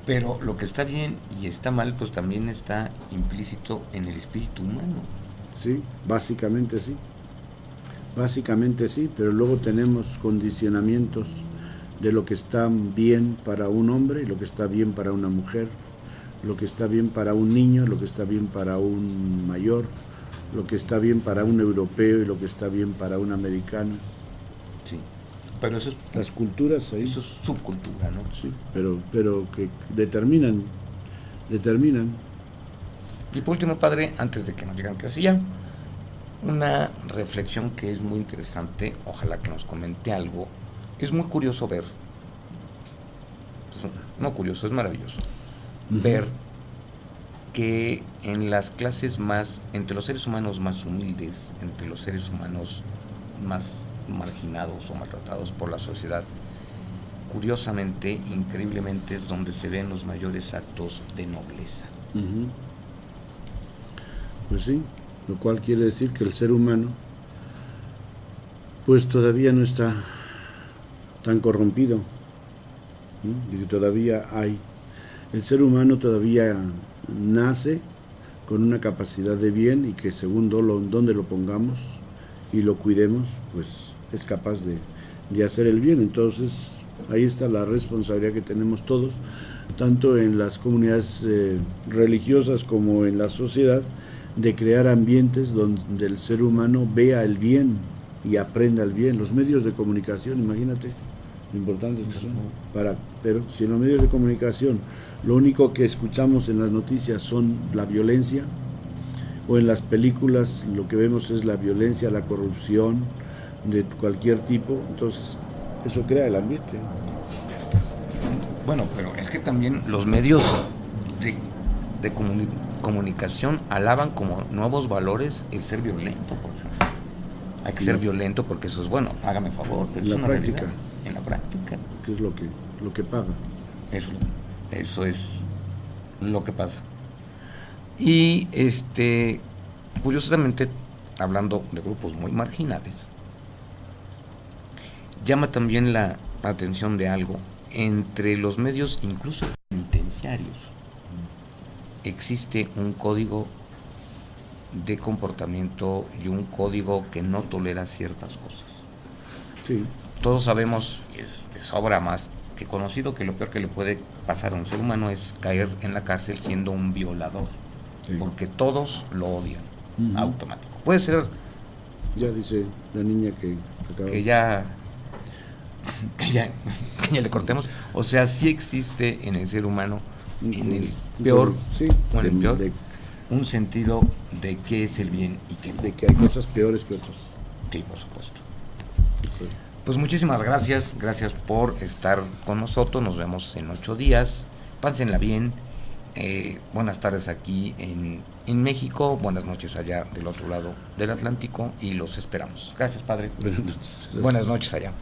Pero lo que está bien y está mal, pues también está implícito en el espíritu humano. Sí, básicamente sí, pero luego tenemos condicionamientos de lo que está bien para un hombre y lo que está bien para una mujer, lo que está bien para un niño, lo que está bien para un mayor, lo que está bien para un europeo y lo que está bien para un americano. Sí. Pero eso es, Las culturas ahí. eso es subcultura, ¿no? Sí, pero que determinan. Y por último, padre, antes de que nos digan que así ya, una reflexión que es muy interesante, ojalá que nos comente algo. Es muy curioso ver, pues, no curioso, es maravilloso, ver que en las clases más, entre los seres humanos más humildes, entre los seres humanos más marginados o maltratados por la sociedad, curiosamente, increíblemente, es donde se ven los mayores actos de nobleza. Pues sí, lo cual quiere decir que el ser humano pues todavía no está tan corrompido, ¿no? Y que todavía hay, el ser humano todavía nace con una capacidad de bien y que según donde lo pongamos y lo cuidemos, pues es capaz de hacer el bien. Entonces ahí está la responsabilidad que tenemos todos, tanto en las comunidades religiosas como en la sociedad, de crear ambientes donde el ser humano vea el bien y aprenda el bien. Los medios de comunicación, imagínate lo importantes que son, pero si en los medios de comunicación lo único que escuchamos en las noticias son la violencia, o en las películas lo que vemos es la violencia, la corrupción de cualquier tipo, entonces eso crea el ambiente. Bueno, pero es que también los medios de comunicación alaban como nuevos valores el ser violento, por ejemplo. Hay que ser violento porque eso es bueno, hágame favor, pero En es la una práctica. realidad. En la práctica. Que es lo que paga. Eso es lo que pasa. Y curiosamente, hablando de grupos muy marginales, llama también la atención de algo. Entre los medios, incluso penitenciarios, existe un código de comportamiento y un código que no tolera ciertas cosas. Sí. Todos sabemos, y es de sobra más que conocido, que lo peor que le puede pasar a un ser humano es caer en la cárcel siendo un violador, Sí. porque todos lo odian, automático. Puede ser Ya dice la niña que acaba. que ya le cortemos, o sea, sí existe en el ser humano, en el peor, Sí, o en el peor, un sentido de qué es el bien y qué no. de que hay cosas peores que otras. Sí, por supuesto. Pues muchísimas gracias por estar con nosotros, nos vemos en 8 días, pásenla bien, buenas tardes aquí en México, buenas noches allá del otro lado del Atlántico y los esperamos. Gracias, padre. Buenas noches. Buenas noches allá.